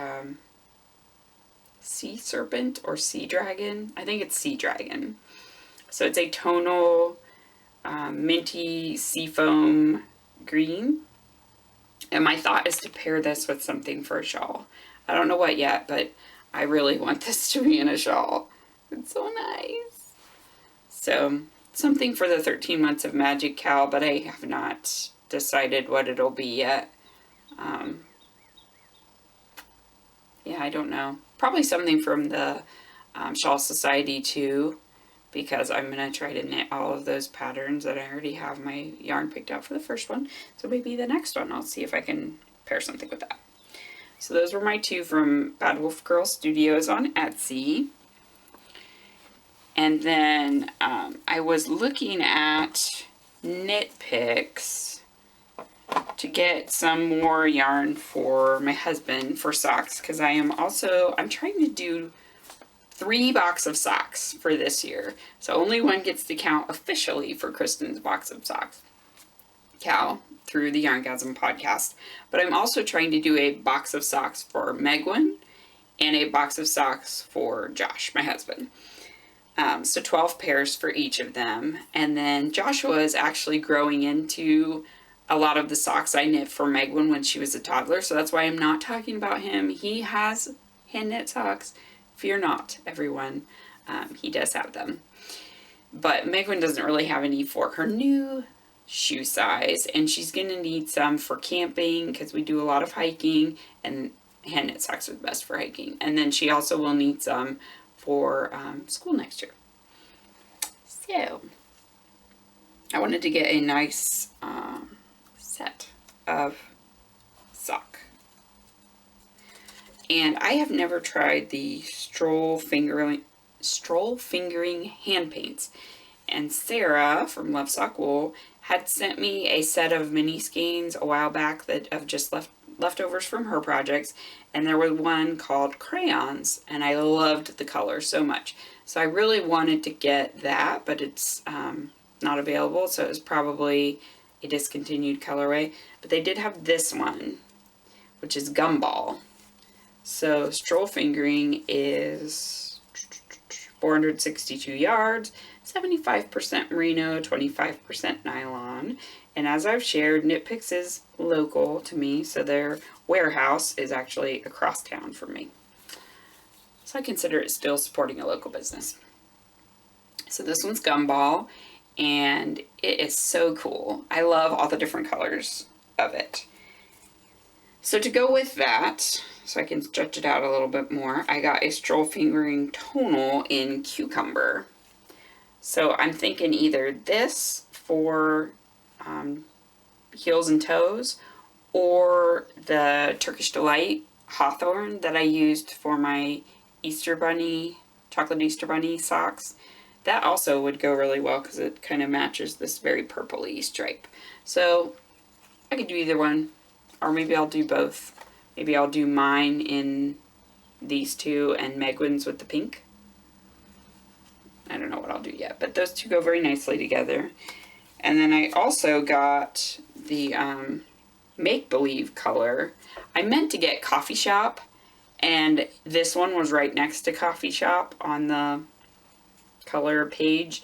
Sea Serpent or Sea Dragon. I think it's Sea Dragon. So it's a tonal minty seafoam green. And my thought is to pair this with something for a shawl. I don't know what yet, but I really want this to be in a shawl. It's so nice. So something for the 13 months of Magic Cal, but I have not decided what it'll be yet. Yeah, I don't know. Probably something from the Shawl Society too, because I'm going to try to knit all of those patterns that I already have my yarn picked out for the first one. So maybe the next one I'll see if I can pair something with that. So those were my two from Bad Wolf Girl Studios on Etsy. And then I was looking at Knit Picks to get some more yarn for my husband for socks, because I'm trying to do 3 boxes of socks for this year. So only one gets to count officially for Kristen's box of socks Cal through the Yarngasm podcast. But I'm also trying to do a box of socks for Megwin and a box of socks for Josh, my husband. So 12 pairs for each of them. And then Joshua is actually growing into a lot of the socks I knit for Megwin when she was a toddler. So that's why I'm not talking about him. He has hand knit socks. Fear not, everyone. He does have them. But Megwin doesn't really have any for her new shoe size. And she's going to need some for camping because we do a lot of hiking. And hand knit socks are the best for hiking. And then she also will need some for school next year. So I wanted to get a nice set of sock. And I have never tried the stroll fingering hand paints. And Sarah from Love Sock Wool had sent me a set of mini skeins a while back that of just leftovers from her projects, and there was one called Crayons, and I loved the color so much. So I really wanted to get that, but it's not available, so it was probably a discontinued colorway. But they did have this one, which is Gumball. So Stroll Fingering is 462 yards, 75% merino, 25% nylon. And as I've shared, Knit Picks is local to me, so their warehouse is actually across town from me. So I consider it still supporting a local business. So this one's Gumball, and it is so cool. I love all the different colors of it. So to go with that, so I can stretch it out a little bit more, I got a Stroll Fingering Tonal in Cucumber. So I'm thinking either this for heels and toes, or the Turkish Delight Hawthorne that I used for my Easter Bunny, chocolate Easter Bunny socks. That also would go really well because it kind of matches this very purpley stripe. So I could do either one, or maybe I'll do both. Maybe I'll do mine in these two and Megwin's with the pink. I don't know what I'll do yet, but those two go very nicely together. And then I also got the Make Believe color. I meant to get Coffee Shop, and this one was right next to Coffee Shop on the color page.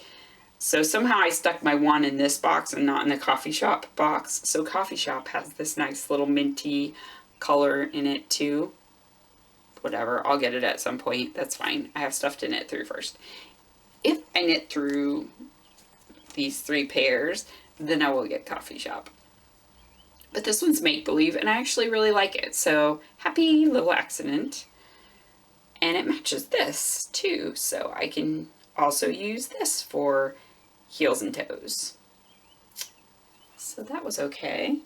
So somehow I stuck my one in this box and not in the Coffee Shop box. So Coffee Shop has this nice little minty color in it too. Whatever, I'll get it at some point. That's fine. I have stuff to knit through first. If I knit through these 3 pairs, then I will get Coffee Shop. But this one's Make Believe, and I actually really like it. So happy little accident. And it matches this too, so I can also use this for heels and toes. So that was okay.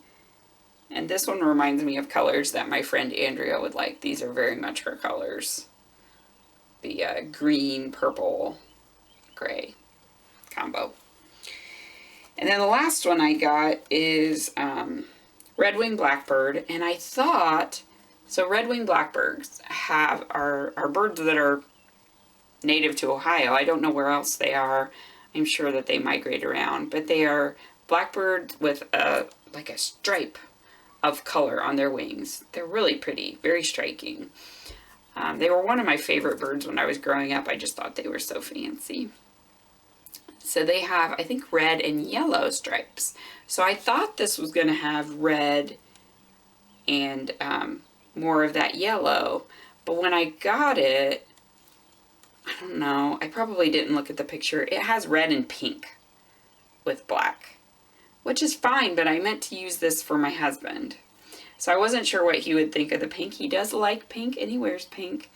And this one reminds me of colors that my friend Andrea would like. These are very much her colors. The green, purple, gray combo. And then the last one I got is Red-winged Blackbird. And I thought, so red-winged blackbirds are birds that are native to Ohio. I don't know where else they are. I'm sure that they migrate around, but they are blackbirds with like a stripe of color on their wings. They're really pretty, very striking. They were one of my favorite birds when I was growing up. I just thought they were so fancy. So they have, I think, red and yellow stripes. So I thought this was going to have red and more of that yellow. But when I got it, I don't know, I probably didn't look at the picture. It has red and pink with black, which is fine, but I meant to use this for my husband. So I wasn't sure what he would think of the pink. He does like pink and he wears pink,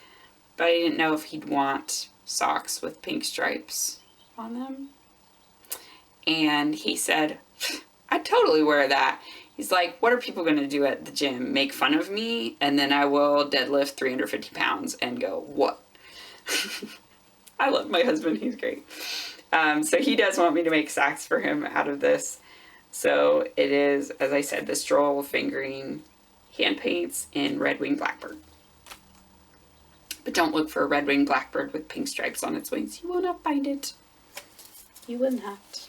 but I didn't know if he'd want socks with pink stripes on them. And he said, I'd totally wear that. He's like, what are people going to do at the gym? Make fun of me? And then I will deadlift 350 pounds and go, what? I love my husband. He's great. So he does want me to make socks for him out of this. So it is, as I said, the stroll fingering hand paints in red-winged blackbird. But don't look for a red-winged blackbird with pink stripes on its wings. You will not find it. You will not.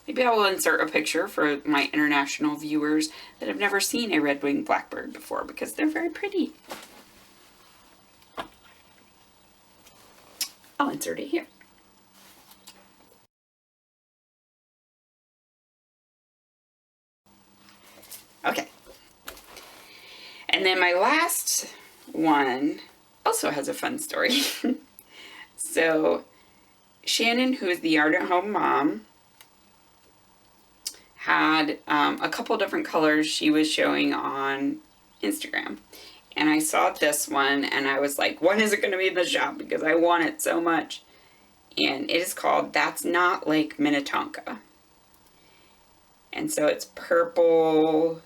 Maybe I will insert a picture for my international viewers that have never seen a red-winged blackbird before, because they're very pretty. I'll insert it here. Okay. And then my last one also has a fun story. So Shannon, who is the Yard at Home mom, had a couple different colors she was showing on Instagram. And I saw this one and I was like, when is it going to be in the shop? Because I want it so much. And it is called That's Not Lake Minnetonka. And so it's purple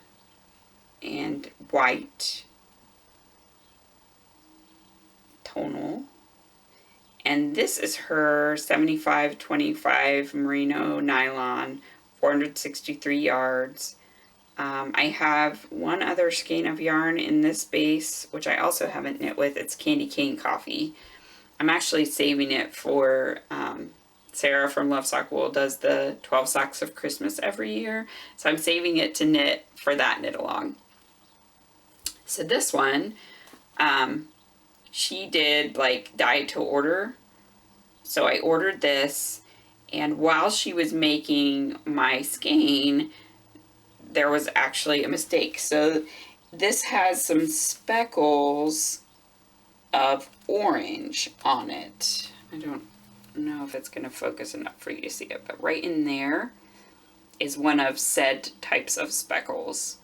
and white tonal. And this is her 75-25 merino nylon, 463 yards. I have one other skein of yarn in this base, which I also haven't knit with. It's Candy Cane Coffee. I'm actually saving it for Sarah from Love Sock Wool does the 12 Socks of Christmas every year. So I'm saving it to knit for that knit along. So this one, she did like dye to order. So I ordered this, and while she was making my skein, there was actually a mistake. So this has some speckles of orange on it. I don't know if it's going to focus enough for you to see it, but right in there is one of said types of speckles.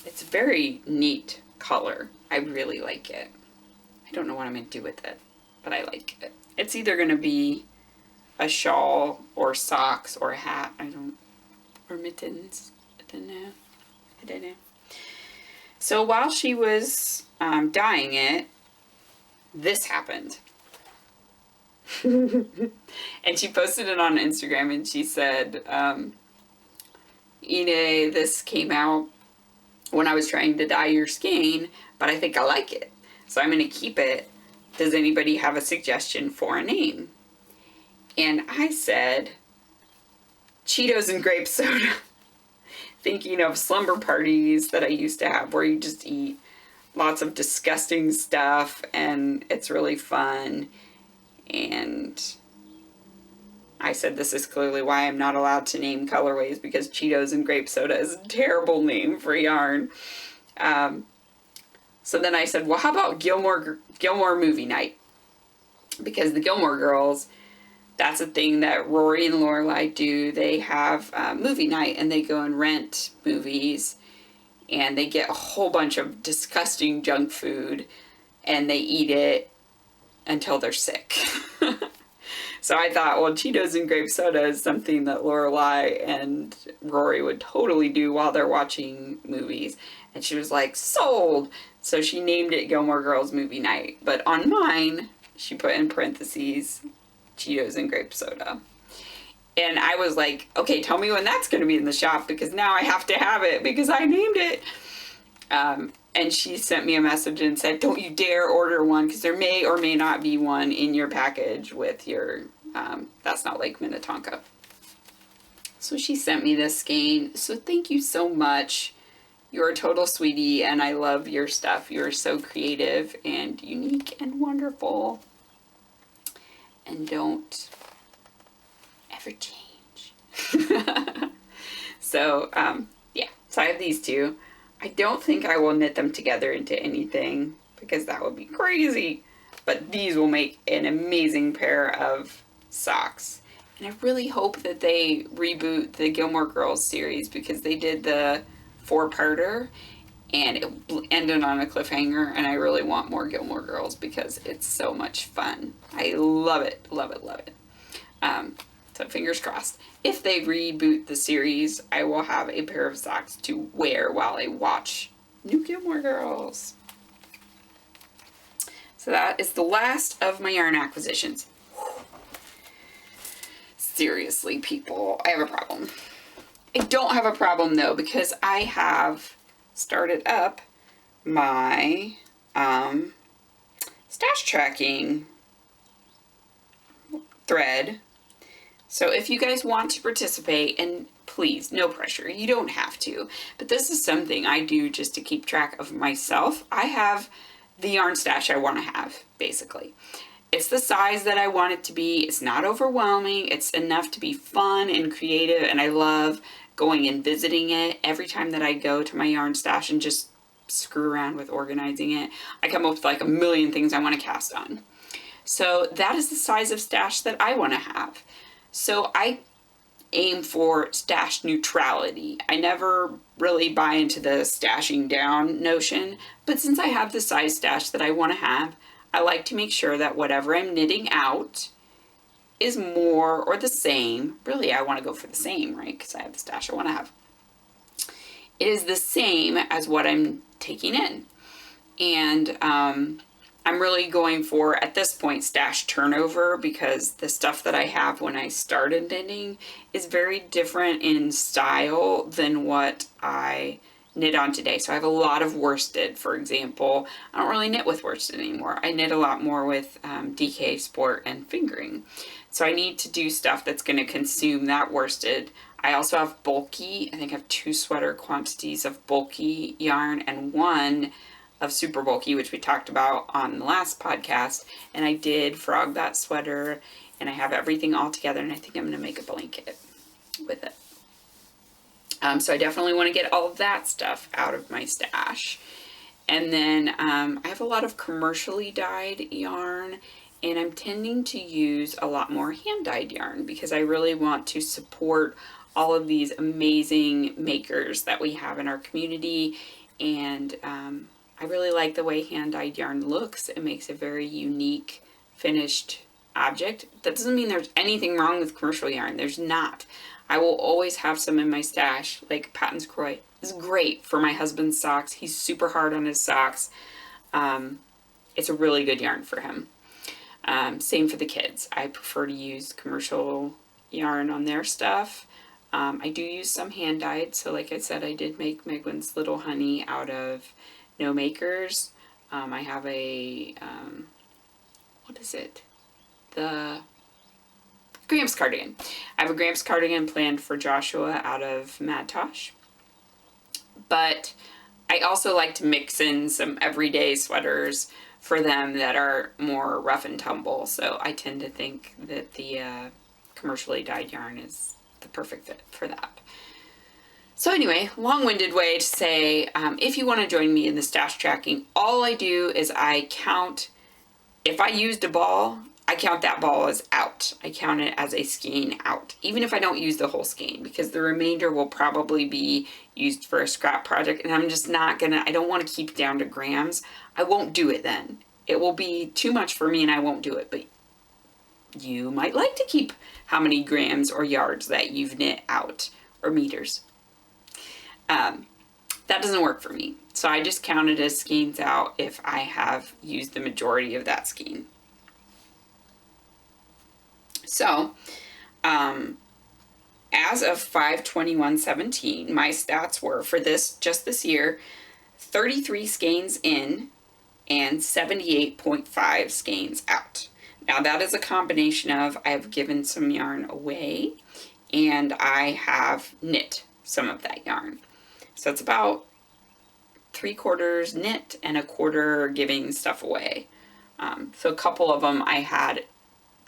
It's a very neat color. I really like it. I don't know what I'm going to do with it, but I like it. It's either going to be a shawl or socks or a hat. Or mittens. I don't know. So while she was dyeing it, this happened. And she posted it on Instagram and she said, Ine, this came out when I was trying to dye your skein, but I think I like it. So I'm going to keep it. Does anybody have a suggestion for a name? And I said, Cheetos and grape soda. Thinking of slumber parties that I used to have where you just eat lots of disgusting stuff and it's really fun. And I said, this is clearly why I'm not allowed to name colorways, because Cheetos and grape soda is a terrible name for yarn. So then I said, well, how about Gilmore movie night? Because the Gilmore Girls, that's a thing that Rory and Lorelai do. They have movie night and they go and rent movies and they get a whole bunch of disgusting junk food and they eat it until they're sick. So I thought, well, Cheetos and grape soda is something that Lorelai and Rory would totally do while they're watching movies. And she was like, sold! So she named it Gilmore Girls movie night. But on mine, she put in parentheses, Cheetos and grape soda. And I was like, okay, tell me when that's going to be in the shop, because now I have to have it because I named it. And she sent me a message and said, don't you dare order one, because there may or may not be one in your package with your That's not Lake Minnetonka. So she sent me this skein. So thank you so much. You're a total sweetie, and I love your stuff. You're so creative and unique and wonderful. And don't ever change. So, yeah. So I have these two. I don't think I will knit them together into anything because that would be crazy. But these will make an amazing pair of socks. And I really hope that they reboot the Gilmore Girls series because they did the 4-parter and it ended on a cliffhanger, and I really want more Gilmore Girls because it's so much fun. I love it, love it, love it. So fingers crossed. If they reboot the series, I will have a pair of socks to wear while I watch New Gilmore Girls. So that is the last of my yarn acquisitions. Seriously, people, I have a problem. I don't have a problem though, because I have started up my stash tracking thread. So if you guys want to participate, and please, no pressure, you don't have to, but this is something I do just to keep track of myself. I have the yarn stash I want to have, basically. It's the size that I want it to be. It's not overwhelming. It's enough to be fun and creative, and I love going and visiting it. Every time that I go to my yarn stash and just screw around with organizing it, I come up with like a million things I want to cast on. So that is the size of stash that I want to have. So I aim for stash neutrality. I never really buy into the stashing down notion, but since I have the size stash that I want to have, I like to make sure that whatever I'm knitting out is more or the same. Really, I want to go for the same, right? Because I have the stash I want to have. It is the same as what I'm taking in. And I'm really going for, at this point, stash turnover, because the stuff that I have when I started knitting is very different in style than what I knit on today. So I have a lot of worsted, for example. I don't really knit with worsted anymore. I knit a lot more with DK, Sport, and fingering. So I need to do stuff that's going to consume that worsted. I also have bulky. I think I have 2 sweater quantities of bulky yarn and 1 of super bulky, which we talked about on the last podcast. And I did frog that sweater, and I have everything all together, and I think I'm going to make a blanket with it. So I definitely want to get all of that stuff out of my stash. And then I have a lot of commercially dyed yarn, and I'm tending to use a lot more hand-dyed yarn because I really want to support all of these amazing makers that we have in our community. And I really like the way hand-dyed yarn looks. It makes a very unique finished object. That doesn't mean there's anything wrong with commercial yarn. There's not. I will always have some in my stash, like Patton's Croy. It's great for my husband's socks. He's super hard on his socks. It's a really good yarn for him. Same for the kids. I prefer to use commercial yarn on their stuff. I do use some hand-dyed. So like I said, I did make Megwin's Little Honey out of No Makers. I have a, what is it? The Gramps cardigan. I have a Gramps cardigan planned for Joshua out of Mad Tosh. But I also like to mix in some everyday sweaters for them that are more rough and tumble. So I tend to think that the commercially dyed yarn is the perfect fit for that. So anyway, long-winded way to say, if you want to join me in the stash tracking, all I do is I count, if I used a ball, I count that ball as out. I count it as a skein out, even if I don't use the whole skein, because the remainder will probably be used for a scrap project, and I'm just not gonna, I don't want to keep it down to grams. I won't do it then. It will be too much for me and I won't do it, but you might like to keep how many grams or yards that you've knit out, or meters. That doesn't work for me. So I just count it as skeins out if I have used the majority of that skein. So, as of 5/21/17, my stats were for just this year, 33 skeins in and 78.5 skeins out. Now that is a combination of I have given some yarn away and I have knit some of that yarn. So it's about 3/4 knit and 1/4 giving stuff away. So a couple of them I had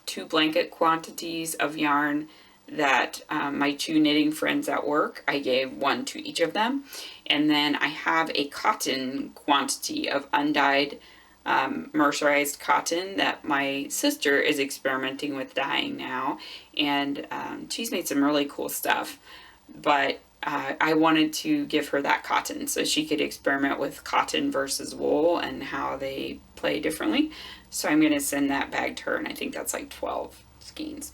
2 blanket quantities of yarn that my 2 knitting friends at work, I gave 1 to each of them. And then I have a cotton quantity of undyed mercerized cotton that my sister is experimenting with dyeing now. And she's made some really cool stuff. But I wanted to give her that cotton so she could experiment with cotton versus wool and how they play differently. So I'm going to send that bag to her, and I think that's like 12 skeins.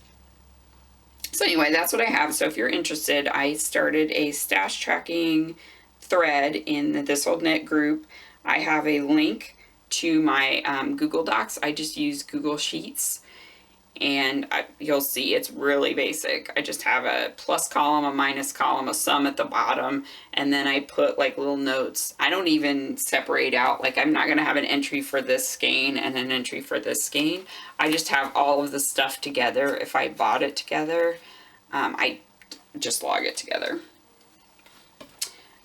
So anyway, that's what I have. So if you're interested, I started a stash tracking thread in the This Old Knit group. I have a link to my Google Docs. I just use Google Sheets, and you'll see it's really basic. I just have a plus column, a minus column, a sum at the bottom, and then I put like little notes. I don't even separate out, like I'm not gonna have an entry for this skein and an entry for this skein. I just have all of the stuff together. If I bought it together, I just log it together.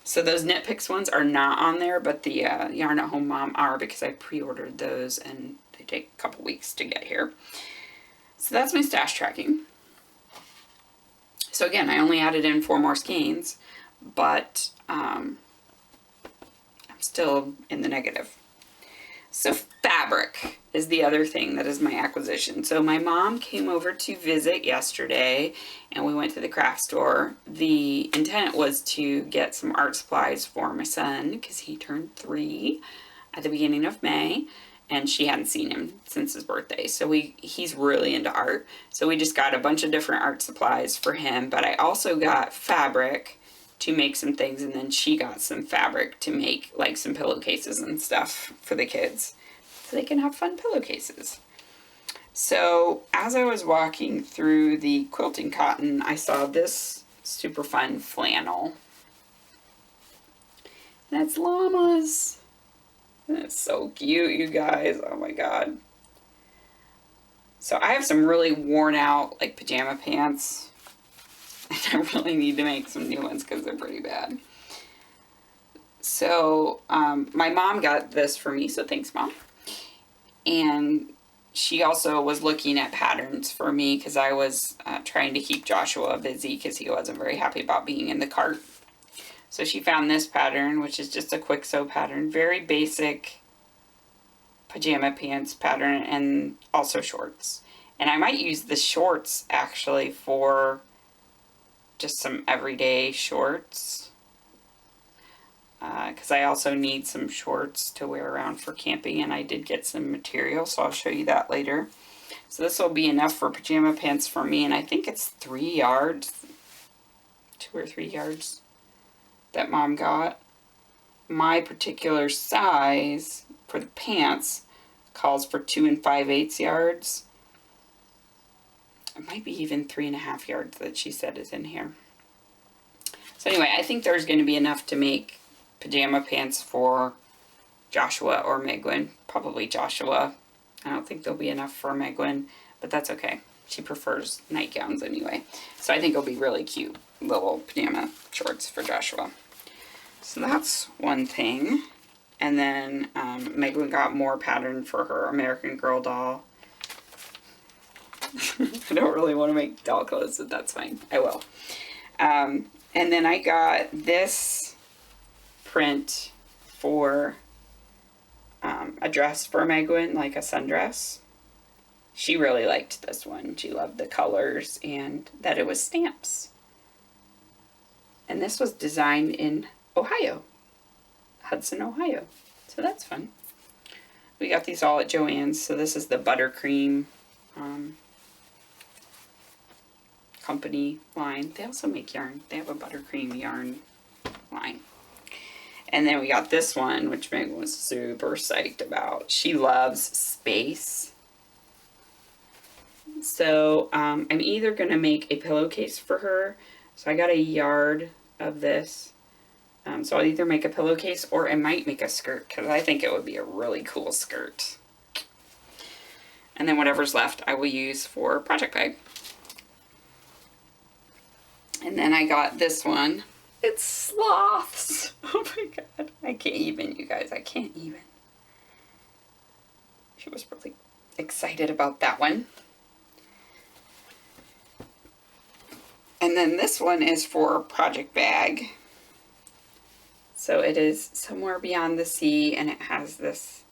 So those Knit Picks ones are not on there, but the Yarn at Home Mom are, because I pre-ordered those and they take a couple weeks to get here. So that's my stash tracking. So again, I only added in 4 more skeins, but I'm still in the negative. So fabric is the other thing that is my acquisition. So my mom came over to visit yesterday and we went to the craft store. The intent was to get some art supplies for my son because he turned 3 at the beginning of May. And she hadn't seen him since his birthday. So he's really into art. So we just got a bunch of different art supplies for him. But I also got fabric to make some things. And then she got some fabric to make like some pillowcases and stuff for the kids. So they can have fun pillowcases. So as I was walking through the quilting cotton, I saw this super fun flannel. That's llamas. It's so cute, you guys. Oh my god. So I have some really worn out like pajama pants. And I really need to make some new ones because they're pretty bad. So my mom got this for me, so thanks, Mom. And she also was looking at patterns for me because I was trying to keep Joshua busy because he wasn't very happy about being in the cart. So she found this pattern, which is just a quick sew pattern. Very basic pajama pants pattern and also shorts. And I might use the shorts actually for just some everyday shorts. Because I also need some shorts to wear around for camping, and I did get some material, so I'll show you that later. So this will be enough for pajama pants for me, and I think it's 3 yards, 2 or 3 yards that Mom got. My particular size for the pants calls for 2 5/8 yards. It might be even 3.5 yards that she said is in here. So anyway, I think there's going to be enough to make pajama pants for Joshua or Megwin. Probably Joshua. I don't think there'll be enough for Megwin, but that's okay. She prefers nightgowns anyway. So I think it'll be really cute little pajama shorts for Joshua. So that's one thing. And then Megwin got more pattern for her American Girl doll. I don't really want to make doll clothes, but that's fine. I will. And then I got this print for a dress for Megwin, like a sundress. She really liked this one. She loved the colors and that it was stamps. And this was designed in Ohio, Hudson, Ohio. So that's fun. We got these all at Joann's. So this is the buttercream company line. They also make yarn. They have a buttercream yarn line. And then we got this one, which Megan was super psyched about. She loves space. So I'm either going to make a pillowcase for her. So I got a yard of this. So I'll either make a pillowcase or I might make a skirt because I think it would be a really cool skirt. And then whatever's left I will use for project bag. And then I got this one. It's sloths. Oh my god. I can't even, you guys. I can't even. She was really excited about that one. And then this one is for project bag. So it is Somewhere Beyond the Sea, and it has this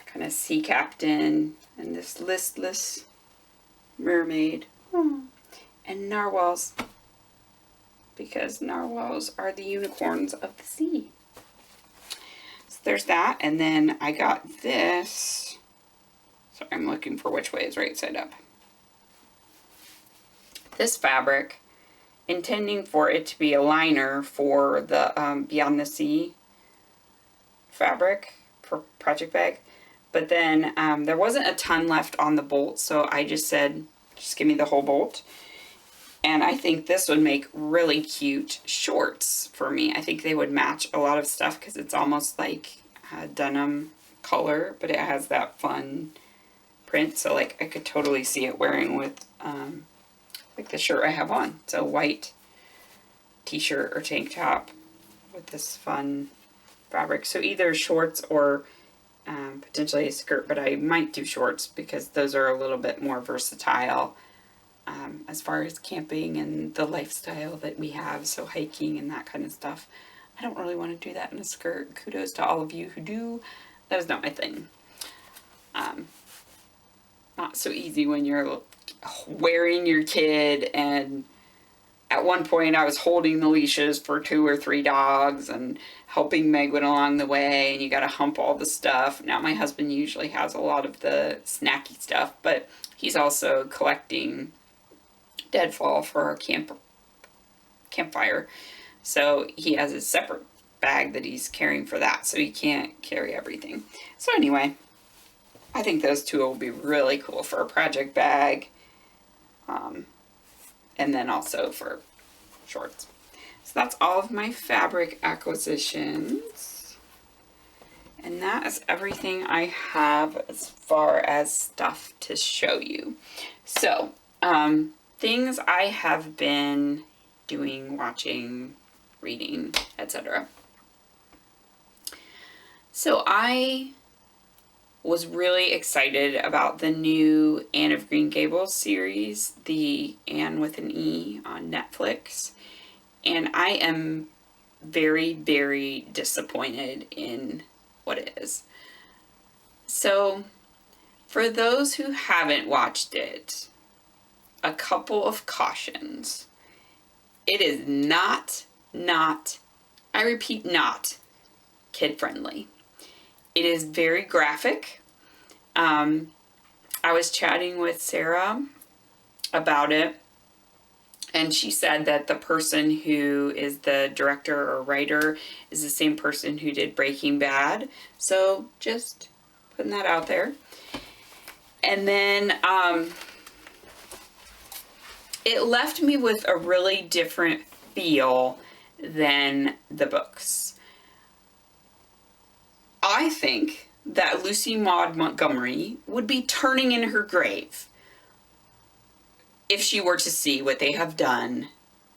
kind of sea captain and this listless mermaid. And narwhals, because narwhals are the unicorns of the sea. So there's that, and then I got this. Sorry, I'm looking for which way is right side up. This fabric, intending for it to be a liner for the Beyond the Sea fabric for project bag, but then there wasn't a ton left on the bolt, so I just said, just give me the whole bolt. And I think this would make really cute shorts for me. I think they would match a lot of stuff because it's almost like a denim color, but it has that fun print. So like I could totally see it wearing with like the shirt I have on. So white t-shirt or tank top with this fun fabric. So either shorts or potentially a skirt, but I might do shorts because those are a little bit more versatile. As far as camping and the lifestyle that we have, so hiking and that kind of stuff. I don't really want to do that in a skirt. Kudos to all of you who do. That is not my thing. Not so easy when you're wearing your kid, and at one point I was holding the leashes for 2 or 3 dogs and helping Megwin along the way, and you gotta hump all the stuff. Now my husband usually has a lot of the snacky stuff, but he's also collecting deadfall for our campfire. So he has a separate bag that he's carrying for that, so he can't carry everything. So anyway, I think those two will be really cool for a project bag. And then also for shorts. So that's all of my fabric acquisitions. And that is everything I have as far as stuff to show you. So, things I have been doing, watching, reading, etc. So I was really excited about the new Anne of Green Gables series, the Anne with an E on Netflix. And I am very, very disappointed in what it is. So, for those who haven't watched it, a couple of cautions. It is not, I repeat, not kid-friendly. It is very graphic. I was chatting with Sarah about it, and she said that the person who is the director or writer is the same person who did Breaking Bad. So just putting that out there. And then it left me with a really different feel than the books. I think that Lucy Maud Montgomery would be turning in her grave if she were to see what they have done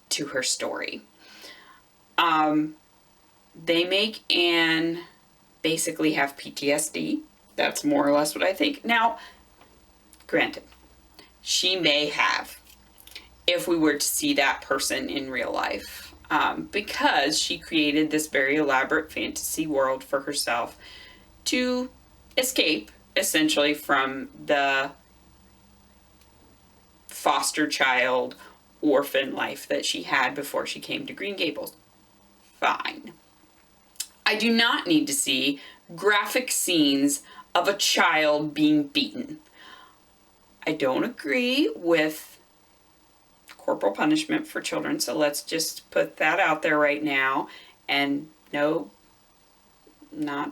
to her story. They make Anne basically have PTSD. That's more or less what I think. Now, granted, she may have, if we were to see that person in real life, because she created this very elaborate fantasy world for herself to escape, essentially, from the foster child orphan life that she had before she came to Green Gables. Fine. I do not need to see graphic scenes of a child being beaten. I don't agree with corporal punishment for children, so let's just put that out there right now. And no, not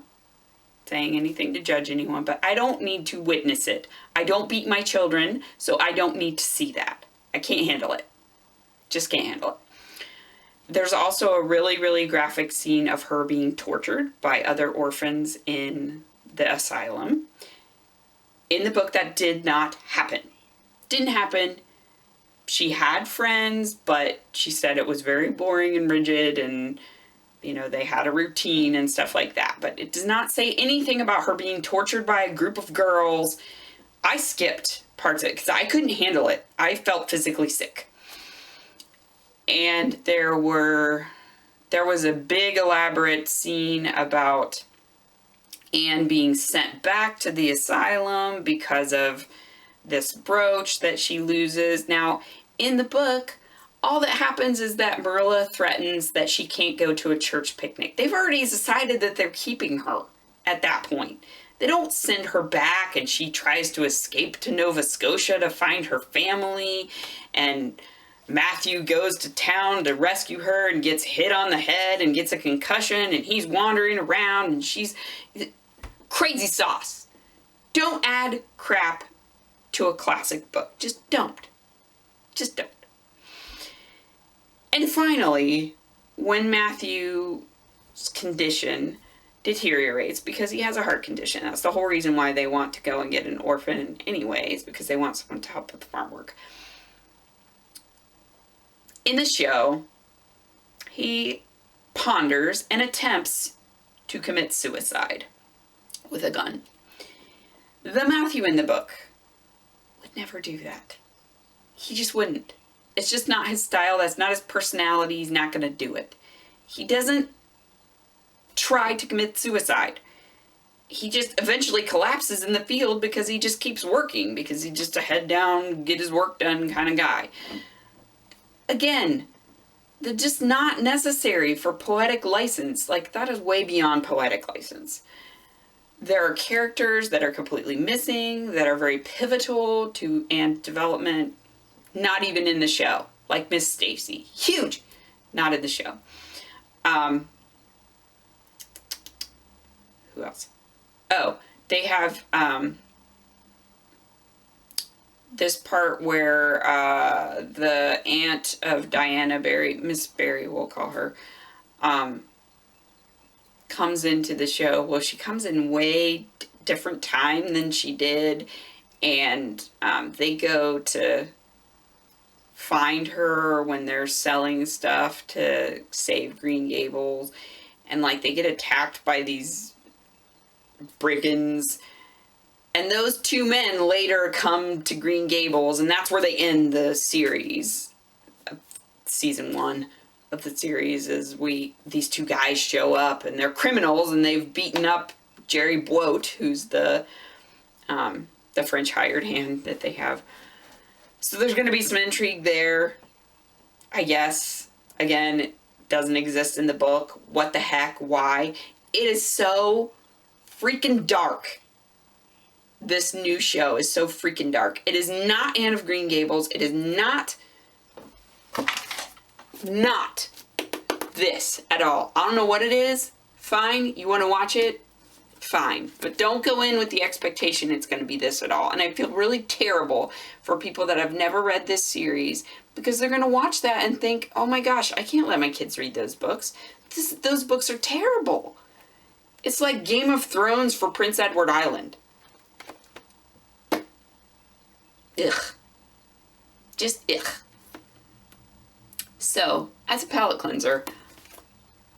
saying anything to judge anyone, but I don't need to witness it. I don't beat my children, so I don't need to see that. I can't handle it. Just can't handle it. There's also a really, really graphic scene of her being tortured by other orphans in the asylum. In the book, that did not happen. Didn't happen. She had friends, but she said it was very boring and rigid, and, you know, they had a routine and stuff like that. But it does not say anything about her being tortured by a group of girls. I skipped parts of it because I couldn't handle it. I felt physically sick. And there was a big elaborate scene about Anne being sent back to the asylum because of this brooch that she loses. Now, in the book, all that happens is that Marilla threatens that she can't go to a church picnic. They've already decided that they're keeping her at that point. They don't send her back and she tries to escape to Nova Scotia to find her family, and Matthew goes to town to rescue her and gets hit on the head and gets a concussion, and he's wandering around and she's crazy sauce. Don't add crap to a classic book. Just don't. Just don't. And finally, when Matthew's condition deteriorates, because he has a heart condition, that's the whole reason why they want to go and get an orphan anyways, because they want someone to help with the farm work. In the show, he ponders and attempts to commit suicide with a gun. The Matthew in the book would never do that. He just wouldn't. It's just not his style. That's not his personality. He's not going to do it. He doesn't try to commit suicide. He just eventually collapses in the field because he just keeps working, because he's just a head down, get his work done kind of guy. Again, they're just not necessary for poetic license. Like, that is way beyond poetic license. There are characters that are completely missing, that are very pivotal to Anne's development, not even in the show. Like Miss Stacy. Huge! Not in the show. Who else? Oh, they have this part where the aunt of Diana Barry, Miss Barry we'll call her, comes into the show. Well, she comes in way different time than she did, and they go to find her when they're selling stuff to save Green Gables, and like they get attacked by these brigands, and those two men later come to Green Gables, and that's where they end the series. Season 1 of the series is these two guys show up, and they're criminals, and they've beaten up Jerry Bloat, who's the French hired hand that they have. So there's going to be some intrigue there, I guess. Again, it doesn't exist in the book. What the heck? Why? It is so freaking dark. This new show is so freaking dark. It is not Anne of Green Gables. It is not this at all. I don't know what it is. Fine. You want to watch it? Fine. But don't go in with the expectation it's going to be this at all. And I feel really terrible for people that have never read this series, because they're going to watch that and think, oh my gosh, I can't let my kids read those books. Those books are terrible. It's like Game of Thrones for Prince Edward Island. Ugh. Just ugh. So, as a palate cleanser,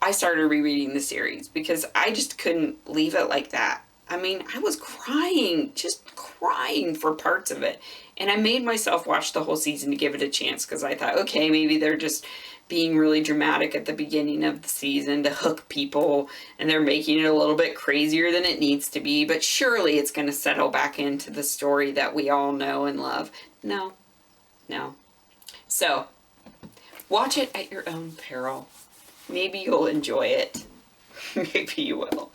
I started rereading the series because I just couldn't leave it like that. I mean, I was crying, just crying for parts of it. And I made myself watch the whole season to give it a chance, because I thought, okay, maybe they're just being really dramatic at the beginning of the season to hook people, and they're making it a little bit crazier than it needs to be, but surely it's going to settle back into the story that we all know and love. No. So, watch it at your own peril. Maybe you'll enjoy it. Maybe you will.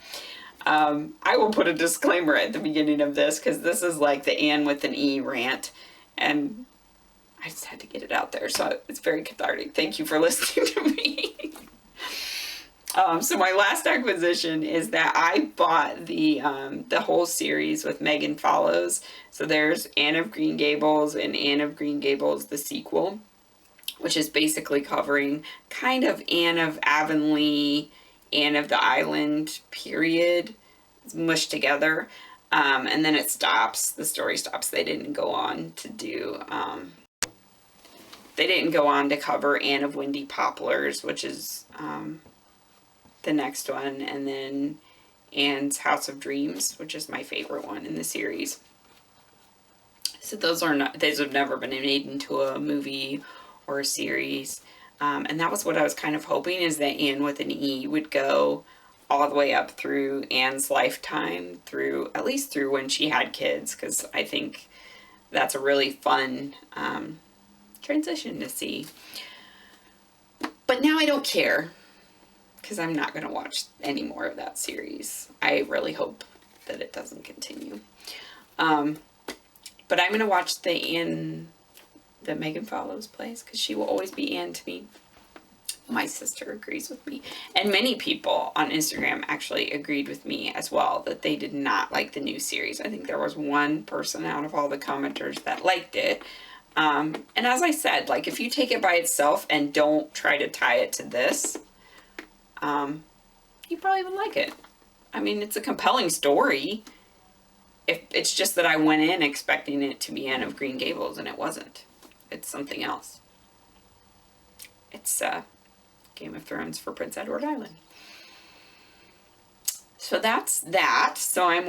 I will put a disclaimer at the beginning of this, because this is like the Anne with an E rant, and I just had to get it out there, so it's very cathartic. Thank you for listening to me. So my last acquisition is that I bought the whole series with Megan Follows. So there's Anne of Green Gables and Anne of Green Gables, the sequel, which is basically covering kind of Anne of Avonlea, Anne of the Island period, mushed together. And then it stops. The story stops. They didn't go on to do, they didn't go on to cover Anne of Windy Poplars, which is the next one, and then Anne's House of Dreams, which is my favorite one in the series. So those have never been made into a movie or a series. And that was what I was kind of hoping, is that Anne with an E would go all the way up through Anne's lifetime, at least through when she had kids, because I think that's a really fun transition to see. But now I don't care, because I'm not going to watch any more of that series. I really hope that it doesn't continue. But I'm going to watch the Anne that Megan Follows plays, because she will always be Anne to me. My sister agrees with me. And many people on Instagram actually agreed with me as well, that they did not like the new series. I think there was one person out of all the commenters that liked it. And as I said, like, if you take it by itself and don't try to tie it to this, you probably would like it. I mean, it's a compelling story. It's just that I went in expecting it to be Anne of Green Gables, and it wasn't. It's something else. It's Game of Thrones for Prince Edward Island. So that's that. So I'm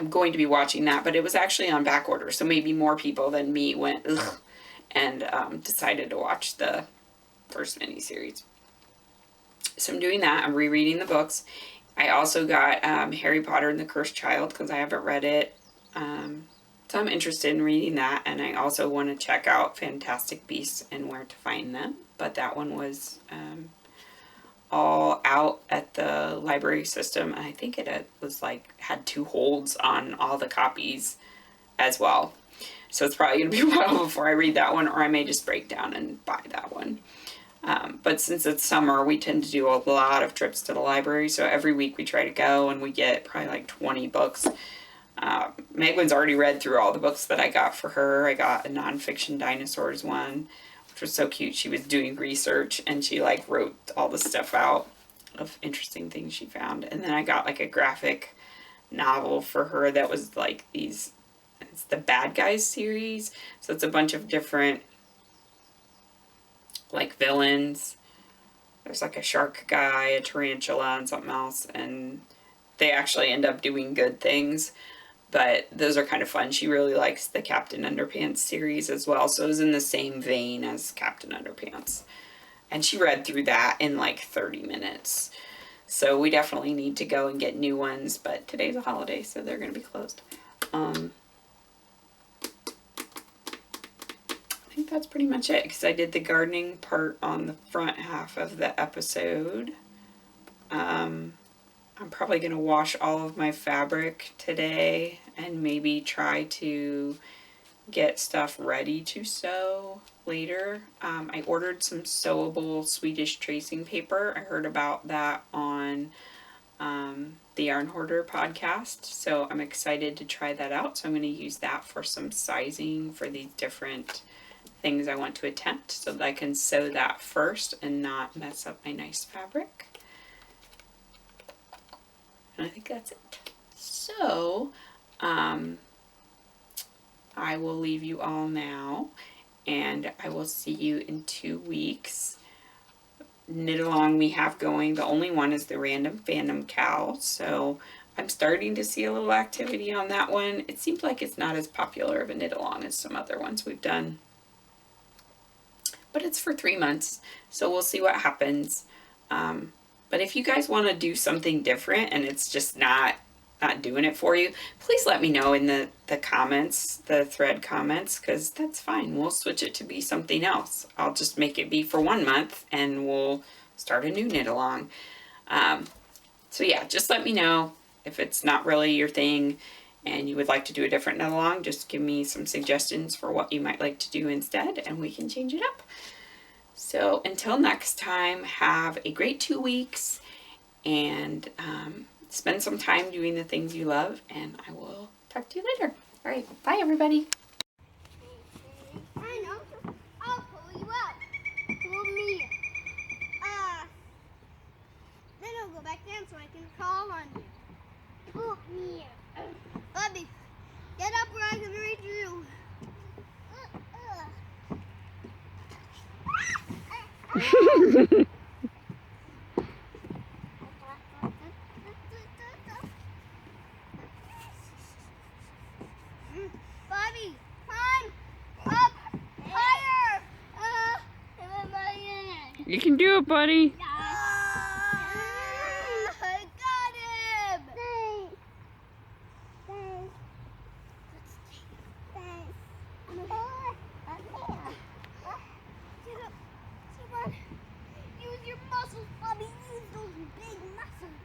going to be watching that, but it was actually on back order, so maybe more people than me went ugh, and decided to watch the first miniseries. So I'm doing that. I'm rereading the books. I also got Harry Potter and the Cursed Child, because I haven't read it. So I'm interested in reading that, and I also want to check out Fantastic Beasts and Where to Find Them. But that one was all out at the library system, and I think it was had 2 holds on all the copies as well. So it's probably going to be a while before I read that one, or I may just break down and buy that one. But since it's summer, we tend to do a lot of trips to the library. So every week we try to go, and we get probably like 20 books. Megan's already read through all the books that I got for her. I got a nonfiction dinosaurs one, which was so cute. She was doing research, and she wrote all the stuff out of interesting things she found. And then I got a graphic novel for her that was it's the Bad Guys series. So it's a bunch of different villains. There's a shark guy, a tarantula, and something else, and they actually end up doing good things. But those are kind of fun. She really likes the Captain Underpants series as well, so it was in the same vein as Captain Underpants. And she read through that in 30 minutes. So we definitely need to go and get new ones, but today's a holiday, so they're going to be closed. I think that's pretty much it, because I did the gardening part on the front half of the episode. I'm probably going to wash all of my fabric today and maybe try to get stuff ready to sew later. I ordered some sewable Swedish tracing paper. I heard about that on the Yarn Hoarder podcast, so I'm excited to try that out. So I'm going to use that for some sizing for these different things I want to attempt, so that I can sew that first and not mess up my nice fabric. And I think that's it. So, I will leave you all now, and I will see you in 2 weeks. Knit along we have going, the only one is the Random Fandom Cow, so I'm starting to see a little activity on that one. It seems like it's not as popular of a knit along as some other ones we've done. But it's for 3 months, so we'll see what happens. But if you guys want to do something different and it's just not doing it for you, please let me know in the comments, the thread comments, because that's fine. We'll switch it to be something else. I'll just make it be for 1 month, and we'll start a new knit along. So yeah, just let me know if it's not really your thing and you would like to do a different knit along. Just give me some suggestions for what you might like to do instead, and we can change it up. So until next time, have a great 2 weeks, and spend some time doing the things you love, and I will talk to you later. All right, bye everybody. I know. I'll pull you up. Pull me. Then I'll go back down so I can call on you. Pull me. Bobby, climb up higher. You can do it, buddy. I got him. Thanks. Get up. Come on. Use your muscles, Bobby. Use those big muscles.